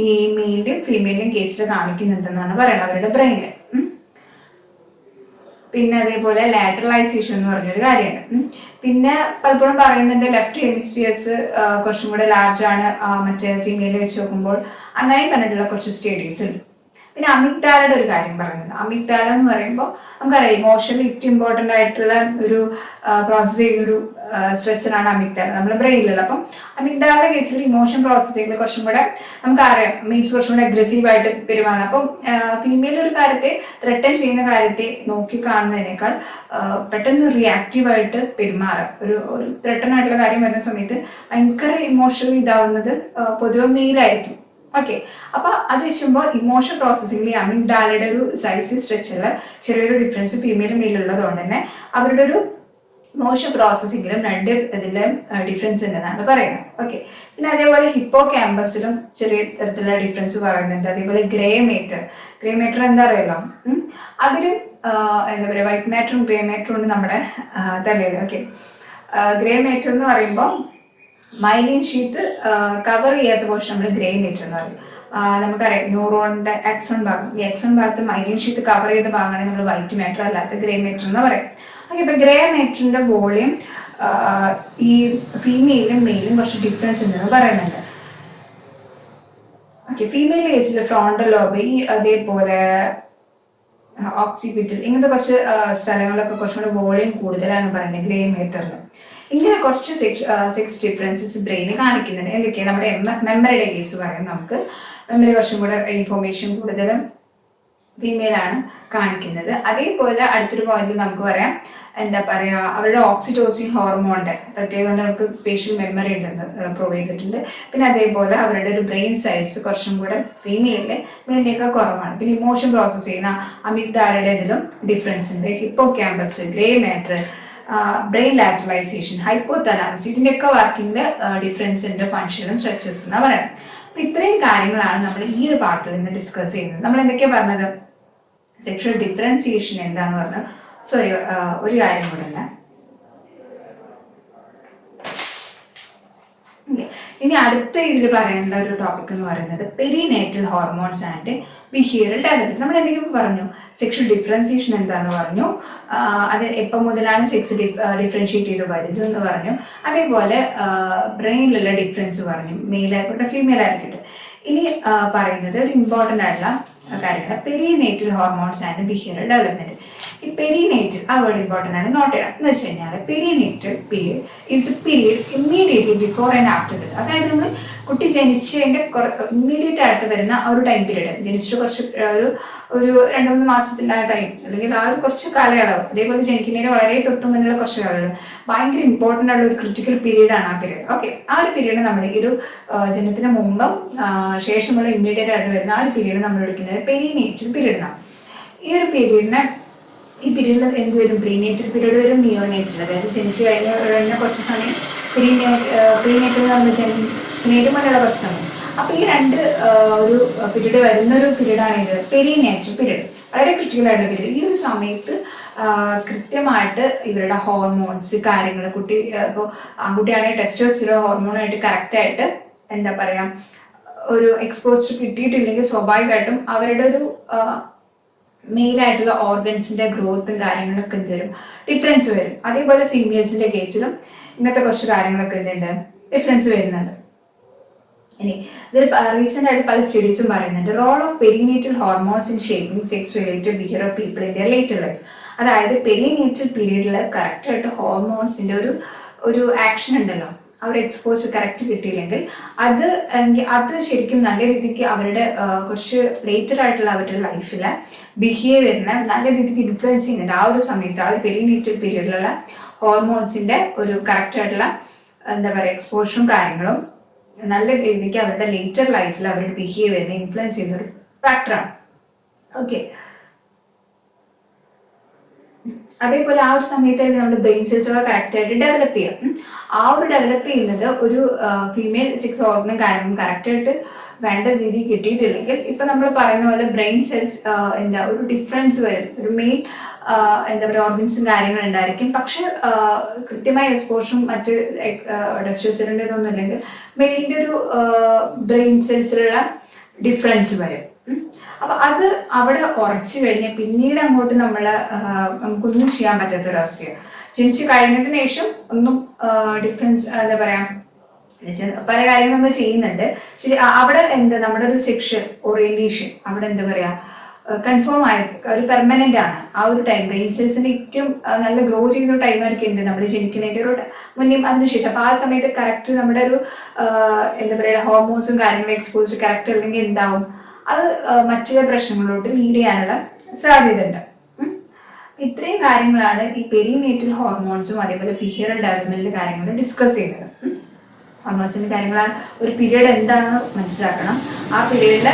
ഈ മെയിലിന്റെയും ഫീമെയിലിന്റെയും കേസിൽ കാണിക്കുന്നുണ്ടെന്നാണ് പറയുന്നത് അവരുടെ ബ്രെയിനിൽ. പിന്നെ അതേപോലെ ലാറ്ററലൈസേഷൻ എന്ന് പറഞ്ഞൊരു കാര്യമുണ്ട്. പിന്നെ പലപ്പോഴും പറയുന്നുണ്ട് ലെഫ്റ്റ് ഹെമിസ്ഫിയേഴ്സ് കുറച്ചും കൂടെ ലാർജ് ആണ് മറ്റേ ഫീമെയിലിൽ വെച്ച് നോക്കുമ്പോൾ, അങ്ങനെയും പറഞ്ഞിട്ടുള്ള കുറച്ച് സ്റ്റഡീസ് ഉണ്ട്. പിന്നെ അമിഗ്ഡാലയുടെ ഒരു കാര്യം പറയുന്നത്, അമിഗ്ഡാല എന്ന് പറയുമ്പോൾ നമുക്കറിയാം ഇമോഷണലി ഏറ്റവും ഇമ്പോർട്ടൻ്റ് ആയിട്ടുള്ള ഒരു പ്രോസസ് ചെയ്യുന്നൊരു സ്ട്രക്ചറാണ് അമിഗ്ഡാല നമ്മുടെ ബ്രെയിനിലുള്ള. അപ്പം അമിഗ്ഡാലയുടെ കേസിൽ ഇമോഷൻ പ്രോസസ്സിംഗിൽ കുറച്ചും കൂടെ നമുക്കറിയാം മീൻസ് കുറച്ചും കൂടെ അഗ്രസീവായിട്ട് പെരുമാറുന്നത്. അപ്പം ഫീമെയിൽ ഒരു കാര്യത്തെ ത്രെട്ടൻ ചെയ്യുന്ന കാര്യത്തെ നോക്കി കാണുന്നതിനേക്കാൾ പെട്ടെന്ന് റിയാക്റ്റീവായിട്ട് പെരുമാറുക, ഒരു ത്രെട്ടൻ ആയിട്ടുള്ള കാര്യം വരുന്ന സമയത്ത് ഭയങ്കര ഇമോഷണലി ഇതാവുന്നത് പൊതുവെ മെയിലായിരിക്കും. ഓക്കെ, അപ്പൊ അത് വെച്ചുമ്പോൾ ഇമോഷൻ പ്രോസസ്സിംഗിൽ അമിഗ്ഡാലയുടെ ഒരു സൈസ് സ്ട്രക്ചറിൽ ചെറിയൊരു ഡിഫറൻസ് ഫീമെയിലും മെയിലുള്ളത് കൊണ്ട് തന്നെ അവരുടെ ഒരു ഇമോഷൻ പ്രോസസ്സിംഗിലും രണ്ട് ഇതിലും ഡിഫറൻസ് ഉണ്ടെന്നാണ് പറയുന്നത്. ഓക്കെ, പിന്നെ അതേപോലെ ഹിപ്പോ ക്യാമ്പസിലും ചെറിയ തരത്തിലുള്ള ഡിഫറൻസ് പറയുന്നുണ്ട്. അതേപോലെ ഗ്രേ മേറ്റർ എന്താ അറിയാലോ, അതിലും എന്താ പറയുക വൈറ്റ് മാറ്ററും ഗ്രേ മാറ്ററും ഉണ്ട് നമ്മുടെ തലയിൽ. ഓക്കെ, ഗ്രേ മാറ്റർ എന്ന് പറയുമ്പോൾ മൈലിൻ ഷീത്ത് കവർ ചെയ്യാത്ത പോർഷൻ നമ്മൾ ഗ്രേ മേറ്റർ എന്ന് പറയും. നമുക്കറിയാം ന്യൂറോണിന്റെ ആക്സോൺ ഭാഗം, ഈ ആക്സോൺ ഭാഗത്ത് മൈലിൻ ഷീത്ത് കവർ ചെയ്ത ഭാഗമാണ് നമ്മൾ വൈറ്റ് മാറ്റർ അല്ലാത്ത ഗ്രേ മേറ്റർ എന്ന് പറയും. ഓക്കെ, ഇപ്പൊ ഗ്രേ മേറ്ററിന്റെ വോളിയം ഈ ഫീമെയിലും മെയിലും കുറച്ച് ഡിഫറൻസ് ഉണ്ടെന്ന് പറയുന്നുണ്ട്. ഓക്കെ, ഫീമെയിൽ കേസിൽ ഫ്രോണ്ടൽ ലോബ് ഈ അതേപോലെ ഓക്സിപിറ്റൽ ഇങ്ങനത്തെ കുറച്ച് സ്ഥലങ്ങളിലൊക്കെ കുറച്ചും കൂടെ വോളിയം കൂടുതലാന്ന് പറയുന്നത് ഗ്രേ മേറ്ററിന്. ഇങ്ങനെ കുറച്ച് സെക്സ് ഡിഫറൻസസ് ബ്രെയിന് കാണിക്കുന്നുണ്ട്. എന്തൊക്കെയാണ് നമ്മുടെ മെമ്മറിയുടെ കേസ് പറയും, നമുക്ക് മെമ്മറി കുറച്ചും കൂടെ ഇൻഫോർമേഷൻ കൂടുതലും ഫീമെയിൽ ആണ് കാണിക്കുന്നത്. അതേപോലെ അടുത്തൊരു പോയിന്റിൽ നമുക്ക് പറയാം എന്താ പറയുക അവരുടെ ഓക്സിറ്റോസിൻ ഹോർമോണിന്റെ പ്രത്യേകം അവർക്ക് സ്പേഷ്യൽ മെമ്മറി ഉണ്ടെന്ന് പ്രൂവ് ചെയ്തിട്ടുണ്ട്. പിന്നെ അതേപോലെ അവരുടെ ഒരു ബ്രെയിൻ സൈസ് കുറച്ചും കൂടെ ഫീമെയിലിലെ മെയിലിനേക്കാൾ കുറവാണ്. പിന്നെ ഇമോഷൻ പ്രോസസ് ചെയ്യുന്ന അമിഗ്ഡാലയുടെ ഇതിലും ഡിഫറൻസ് ഉണ്ട്. Hippo campus, grey matter, brain lateralisation, hypothalamus ഇതിൻ്റെയൊക്കെ വർക്കിംഗ് ഡിഫറൻസ് ഉണ്ട് ഫങ്ഷനും സ്ട്രക്ചേഴ്സ് എന്നാണ് പറയുന്നത്. അപ്പൊ ഇത്രയും കാര്യങ്ങളാണ് നമ്മൾ ഈ ഒരു പാർട്ടിൽ നിന്ന് ഡിസ്കസ് ചെയ്യുന്നത്. നമ്മൾ എന്തൊക്കെയാണ് പറഞ്ഞത്, സെക്ഷൽ ഡിഫറൻസിയേഷൻ എന്താന്ന് പറഞ്ഞു. സോറി, ഒരു കാര്യം കൂടെ ഉണ്ട്. ഇനി അടുത്ത ഇതിൽ പറയേണ്ട ഒരു ടോപ്പിക് എന്ന് പറയുന്നത് perinatal hormones and behavioural development. നമ്മൾ എന്തെങ്കിലും പറഞ്ഞു, സെക്ഷൽ ഡിഫറൻസിയേഷൻ എന്താന്ന് പറഞ്ഞു, അത് എപ്പോൾ മുതലാണ് സെക്സ് ഡിഫറൻഷിയേറ്റ് ചെയ്ത് വരുന്നത് എന്ന് പറഞ്ഞു. അതേപോലെ ബ്രെയിനിലുള്ള ഡിഫറൻസ് പറഞ്ഞു, മെയിൽ ആയിക്കോട്ടെ ഫീമെയിൽ ആയിക്കോട്ടെ. ഇനി പറയുന്നത് ഒരു ഇമ്പോർട്ടൻ്റ് ആയിട്ടുള്ള കാര്യങ്ങൾ perinatal hormones and behavioural development. ഈ പെരിനേറ്റൽ ആ വേർഡ് ഇമ്പോർട്ടൻ്റ് ആണ്, നോട്ട് ചെയ്യണം. എന്ന് വെച്ച് കഴിഞ്ഞാൽ perinatal period is A period immediately before and after birth. അതായത് നമ്മൾ കുട്ടി ജനിച്ചതിൻ്റെ ഇമ്മീഡിയറ്റ് ആയിട്ട് വരുന്ന ആ ഒരു ടൈം പീരീഡ്, ജനിച്ചിട്ട് കുറച്ച് ഒരു 2-3 മാസത്തിൻ്റെ ആ ടൈം അല്ലെങ്കിൽ ആ ഒരു കുറച്ച് കാലയളവ്, അതേപോലെ ജനിക്കുന്നതിന് വളരെ തൊട്ട് മുന്നുള്ള കുറച്ച് കാലയളവ് ഭയങ്കര ഇമ്പോർട്ടൻ്റ് ആയിട്ടുള്ള ഒരു ക്രിട്ടിക്കൽ പീരീഡാണ് ആ പീരീഡ്. ഓക്കെ, ആ ഒരു പീരീഡ് നമ്മൾ ഈ ഒരു ജനനത്തിന് മുമ്പും ശേഷമുള്ള ഇമ്മീഡിയറ്റ് ആയിട്ട് വരുന്ന ആ ഒരു പീരീഡ് നമ്മൾ വിളിക്കുന്നത് പെരിനേറ്റൽ പീരീഡ് എന്നാണ്. ഈ ഒരു പീരീഡിനെ ഈ പീരീഡിൽ എന്ത് വരും, പ്രീനേറ്റൽ പീരീഡ് വരും, നിയോനേറ്റൽ, അതായത് ജനിച്ചു കഴിഞ്ഞ കുറച്ച് സമയം പ്രീനേറ്റൽ എന്ന് പറഞ്ഞാൽ പിന്നെ ഏറ്റവും മുന്നുള്ള പ്രശ്നം. അപ്പൊ ഈ രണ്ട് ഒരു പീരീഡ് വരുന്നൊരു പീരീഡാണ് ഇത് പെരിനേറ്റൽ പീരീഡ്, വളരെ ക്രിട്ടിക്കൽ ആയിട്ടുള്ള പീരീഡ്. ഈ ഒരു സമയത്ത് കൃത്യമായിട്ട് ഇവരുടെ ഹോർമോൺസ് കാര്യങ്ങൾ, കുട്ടി ഇപ്പോൾ ആൺകുട്ടിയാണെങ്കിൽ ടെസ്റ്റോസ്റ്റെറോൺ ഹോർമോണായിട്ട് കറക്റ്റായിട്ട് എന്താ പറയാ ഒരു എക്സ്പോസ് കിട്ടിയിട്ടില്ലെങ്കിൽ സ്വാഭാവികമായിട്ടും അവരുടെ ഒരു മെയിലായിട്ടുള്ള ഓർഗൻസിന്റെ ഗ്രോത്തും കാര്യങ്ങളൊക്കെ എന്ത് വരും, ഡിഫറൻസ് വരും. അതേപോലെ ഫീമെയിൽസിന്റെ കേസിലും ഇങ്ങനത്തെ കുറച്ച് കാര്യങ്ങളൊക്കെ എന്തുണ്ട്, ഡിഫറൻസ് വരുന്നുണ്ട്. ഇനി ഇതിൽ റീസെന്റ് ആയിട്ട് പല സ്റ്റഡീസും പറയുന്നുണ്ട് role of perinatal hormones in shaping sex related behaviour of people in their later life. അതായത് പെരിനേറ്റൽ പീരീഡിൽ കറക്റ്റായിട്ട് ഹോർമോൺസിന്റെ ഒരു ആക്ഷൻ ഉണ്ടല്ലോ, ആ ഒരു എക്സ്പോസ് കറക്റ്റ് കിട്ടിയില്ലെങ്കിൽ അത് ശരിക്കും നല്ല രീതിക്ക് അവരുടെ കുറച്ച് ലേറ്റർ ആയിട്ടുള്ള അവരുടെ ലൈഫിലെ ബിഹേവിയറിനെ നല്ല രീതിക്ക് ഇൻഫ്ലുവൻസ് ചെയ്യുന്നുണ്ട്. ആ ഒരു സമയത്ത് ആ ഒരു പെരിനേറ്റൽ പീരീഡിലുള്ള ഹോർമോൺസിന്റെ ഒരു കറക്റ്റ് ആയിട്ടുള്ള എന്താ പറയുക എക്സ്പോഷറും കാര്യങ്ങളും നല്ല രീതിക്ക് അവരുടെ ലേറ്റർ ലൈഫിൽ അവരുടെ ബിഹേവിയറിനെ ഇൻഫ്ലുവൻസ് ചെയ്യുന്ന ഒരു ഫാക്ടറാണ്. ഓക്കെ, അതേപോലെ ആ ഒരു സമയത്തായിട്ട് നമ്മുടെ ബ്രെയിൻ സെൽസ് ഒക്കെ കറക്റ്റ് ആയിട്ട് ഡെവലപ്പ് ചെയ്യാം. ആ ഒരു ഡെവലപ്പ് ചെയ്യുന്നത് ഒരു ഫീമെയിൽ സെക്സ് ഓർഗനും കാര്യങ്ങളും കറക്റ്റായിട്ട് വേണ്ട രീതി കിട്ടിയിട്ടില്ലെങ്കിൽ ഇപ്പൊ നമ്മൾ പറയുന്ന പോലെ ബ്രെയിൻ സെൽസ് എന്താ ഒരു ഡിഫറൻസ് വരും. ഒരു മെയിൻ എന്താ പറയുക ഓർഗൻസും കാര്യങ്ങളും ഉണ്ടായിരിക്കും, പക്ഷെ കൃത്യമായ എക്സ്പോഷറും മറ്റ് ടെസ്റ്റോസ്റ്റെറോണിന്റെ ഇതൊന്നും ഇല്ലെങ്കിൽ മെയിലിന്റെ ഒരു ബ്രെയിൻ സെൽസിലുള്ള ഡിഫറൻസ് വരും. അപ്പൊ അത് അവിടെ ഉറച്ചു കഴിഞ്ഞ് പിന്നീട് അങ്ങോട്ട് നമുക്കൊന്നും ചെയ്യാൻ പറ്റാത്തൊരവസ്ഥയാണ്. ജനിച്ചു കഴിഞ്ഞതിന് ശേഷം ഒന്നും ഡിഫറൻസ് എന്താ പറയാ പല കാര്യങ്ങളും നമ്മൾ ചെയ്യുന്നുണ്ട്. ശരി, അവിടെ എന്താ നമ്മുടെ ഒരു സെക്ഷൽ ഓറിയന്റേഷൻ അവിടെ എന്താ പറയാ കൺഫേം ആയ ഒരു പെർമനന്റ് ആണ്. ആ ഒരു ടൈം ബ്രെയിൻ സെൽസിന്റെ ഏറ്റവും നല്ല ഗ്രോ ചെയ്യുന്ന ടൈം ആയിരിക്കും എന്ത് നമ്മൾ ജനിക്കുന്നതിന്റെ ഒരു മുന്നേ അതിനുശേഷം. അപ്പൊ ആ സമയത്ത് കറക്റ്റ് നമ്മുടെ ഒരു എന്താ പറയുക ഹോർമോൺസും കാര്യങ്ങളും എക്സ്പോസ്ഡ് കറക്റ്റ് അല്ലെങ്കിൽ എന്താവും അത് മറ്റുള്ള പ്രശ്നങ്ങളിലോട്ട് ലീഡ് ചെയ്യാനുള്ള സാധ്യത ഉണ്ട്. ഇത്രയും കാര്യങ്ങളാണ് ഈ പെരിനേറ്റൽ ഹോർമോൺസും അതേപോലെ ബിഹേവിയറൽ ഡെവലപ്മെന്റിലെ കാര്യങ്ങൾ ഡിസ്കസ് ചെയ്യുന്നത്. ഹോർമോൺസിന്റെ കാര്യങ്ങൾ ഒരു പീരീഡ് എന്താണെന്ന് മനസ്സിലാക്കണം. ആ പീരീഡിൽ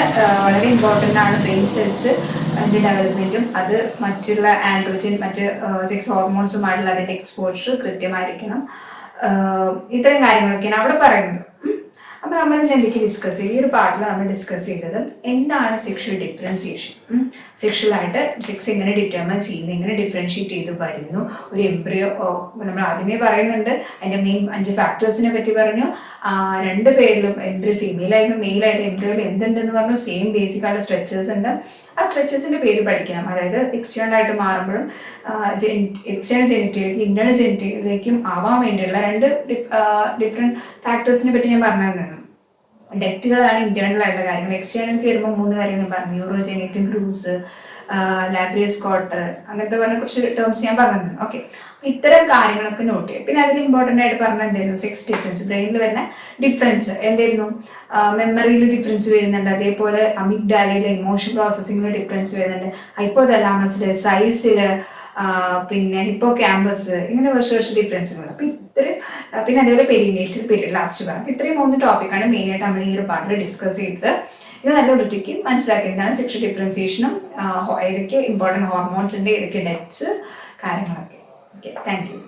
വളരെ ഇമ്പോർട്ടൻ്റ് ആണ് ബ്രെയിൻ സെൽസ് ഡെവലപ്മെന്റും അത് മറ്റുള്ള ആൻഡ്രോജൻ മറ്റ് സെക്സ് ഹോർമോൺസുമായിട്ടുള്ള അതിന്റെ എക്സ്പോഷർ കൃത്യമായിരിക്കണം. ഇത്തരം കാര്യങ്ങളൊക്കെയാണ് അവിടെ പറയുന്നത്. അപ്പൊ നമ്മൾ എന്തൊക്കെ ഡിസ്കസ് ചെയ്യും, ഈ ഒരു പാർട്ടിൽ നമ്മൾ ഡിസ്കസ് ചെയ്തത് എന്താണ് സെക്ഷൽ ഡിഫറൻസിയേഷൻ, സെക്ഷലായിട്ട് സെക്സ് എങ്ങനെ ഡിറ്റർമൈൻ ചെയ്യുന്നു, എങ്ങനെ ഡിഫറൻഷിയേറ്റ് ചെയ്ത് വരുന്നു ഒരു എംബ്രിയോ. നമ്മൾ ആദ്യമേ പറയുന്നുണ്ട് അതിന്റെ മെയിൻ 5 ഫാക്ടേഴ്സിനെ പറ്റി പറഞ്ഞു. രണ്ട് പേരിലും എംബ്രിയോ ഫീമെയിൽ ആയിട്ടും മെയിൽ ആയിട്ട് എംബ്രിയോയിൽ എന്തുണ്ടെന്ന് പറഞ്ഞു. സെയിം ബേസിക് ആയിട്ട് സ്ട്രക്ചേഴ്സ് ഉണ്ട്. ആ സ്ട്രക്ചേഴ്സിന്റെ പേര് പഠിക്കണം. അതായത് എക്സ്റ്റേണൽ ആയിട്ട് മാറുമ്പോഴും എക്സ്റ്റേണൽ ജെനിറ്റിലേക്ക് ഇന്റേണൽ ജെനിറ്റിലേക്കും ആവാൻ വേണ്ടിയുള്ള 2 ഡിഫറെന്റ് ഫാക്ടേഴ്സിനെ പറ്റി ഞാൻ പറഞ്ഞു തന്നു. ഡെക്റ്റുകളാണ് ഇന്റേണൽ ആയിട്ടുള്ള കാര്യങ്ങൾ. എക്സ്റ്റേണലിലേക്ക് വരുമ്പോൾ 3 കാര്യങ്ങൾ പറഞ്ഞു. യൂറോജെനിറ്റും ഗ്രൂസ് ലാബ്രിയസ് ക്വാർട്ടർ അങ്ങനത്തെ പറഞ്ഞ കുറച്ച് ടേംസ് ഞാൻ പറഞ്ഞു. ഓക്കെ, ഇത്തരം കാര്യങ്ങളൊക്കെ നോട്ട് ചെയ്യും. പിന്നെ അതിൽ ഇമ്പോർട്ടൻ്റ് ആയിട്ട് പറഞ്ഞ എന്തായിരുന്നു സെക്സ് ഡിഫറൻസ്, ബ്രെയിനിൽ വരുന്ന ഡിഫറൻസ് എന്തായിരുന്നു, മെമ്മറിയിൽ ഡിഫറൻസ് വരുന്നുണ്ട്. അതേപോലെ അമിഗ്ഡാലയിലെ ഇമോഷൻ പ്രോസസ്സിങ്ങിൽ ഡിഫറൻസ് വരുന്നുണ്ട്. ഹൈപ്പോതലാമസില് സൈസില് പിന്നെ ഹിപ്പോ ക്യാമ്പസ് ഇങ്ങനെ കുറച്ച് ഡിഫറൻസുകൾ. അപ്പൊ ഇത്രയും പിന്നെ അതേപോലെ പെരിനേറ്റൽ പീരീഡ് ലാസ്റ്റ് പറഞ്ഞു. ഇത്രയും 3 ടോപ്പിക്കാണ് മെയിനായിട്ട് നമ്മൾ ഈ ഒരു പാർട്ടിൽ ഡിസ്കസ് ചെയ്തത്. ഇത് നല്ല വൃത്തിക്ക് മനസ്സിലാക്കിയതാണ് സെക്ഷൽ ഡിഫറൻസിയേഷനും ഏതൊക്കെ ഇമ്പോർട്ടൻറ്റ് ഹോർമോൺസിന്റെ ഏതൊക്കെ ഡെപ്സ് കാര്യങ്ങളൊക്കെ. Okay, thank you.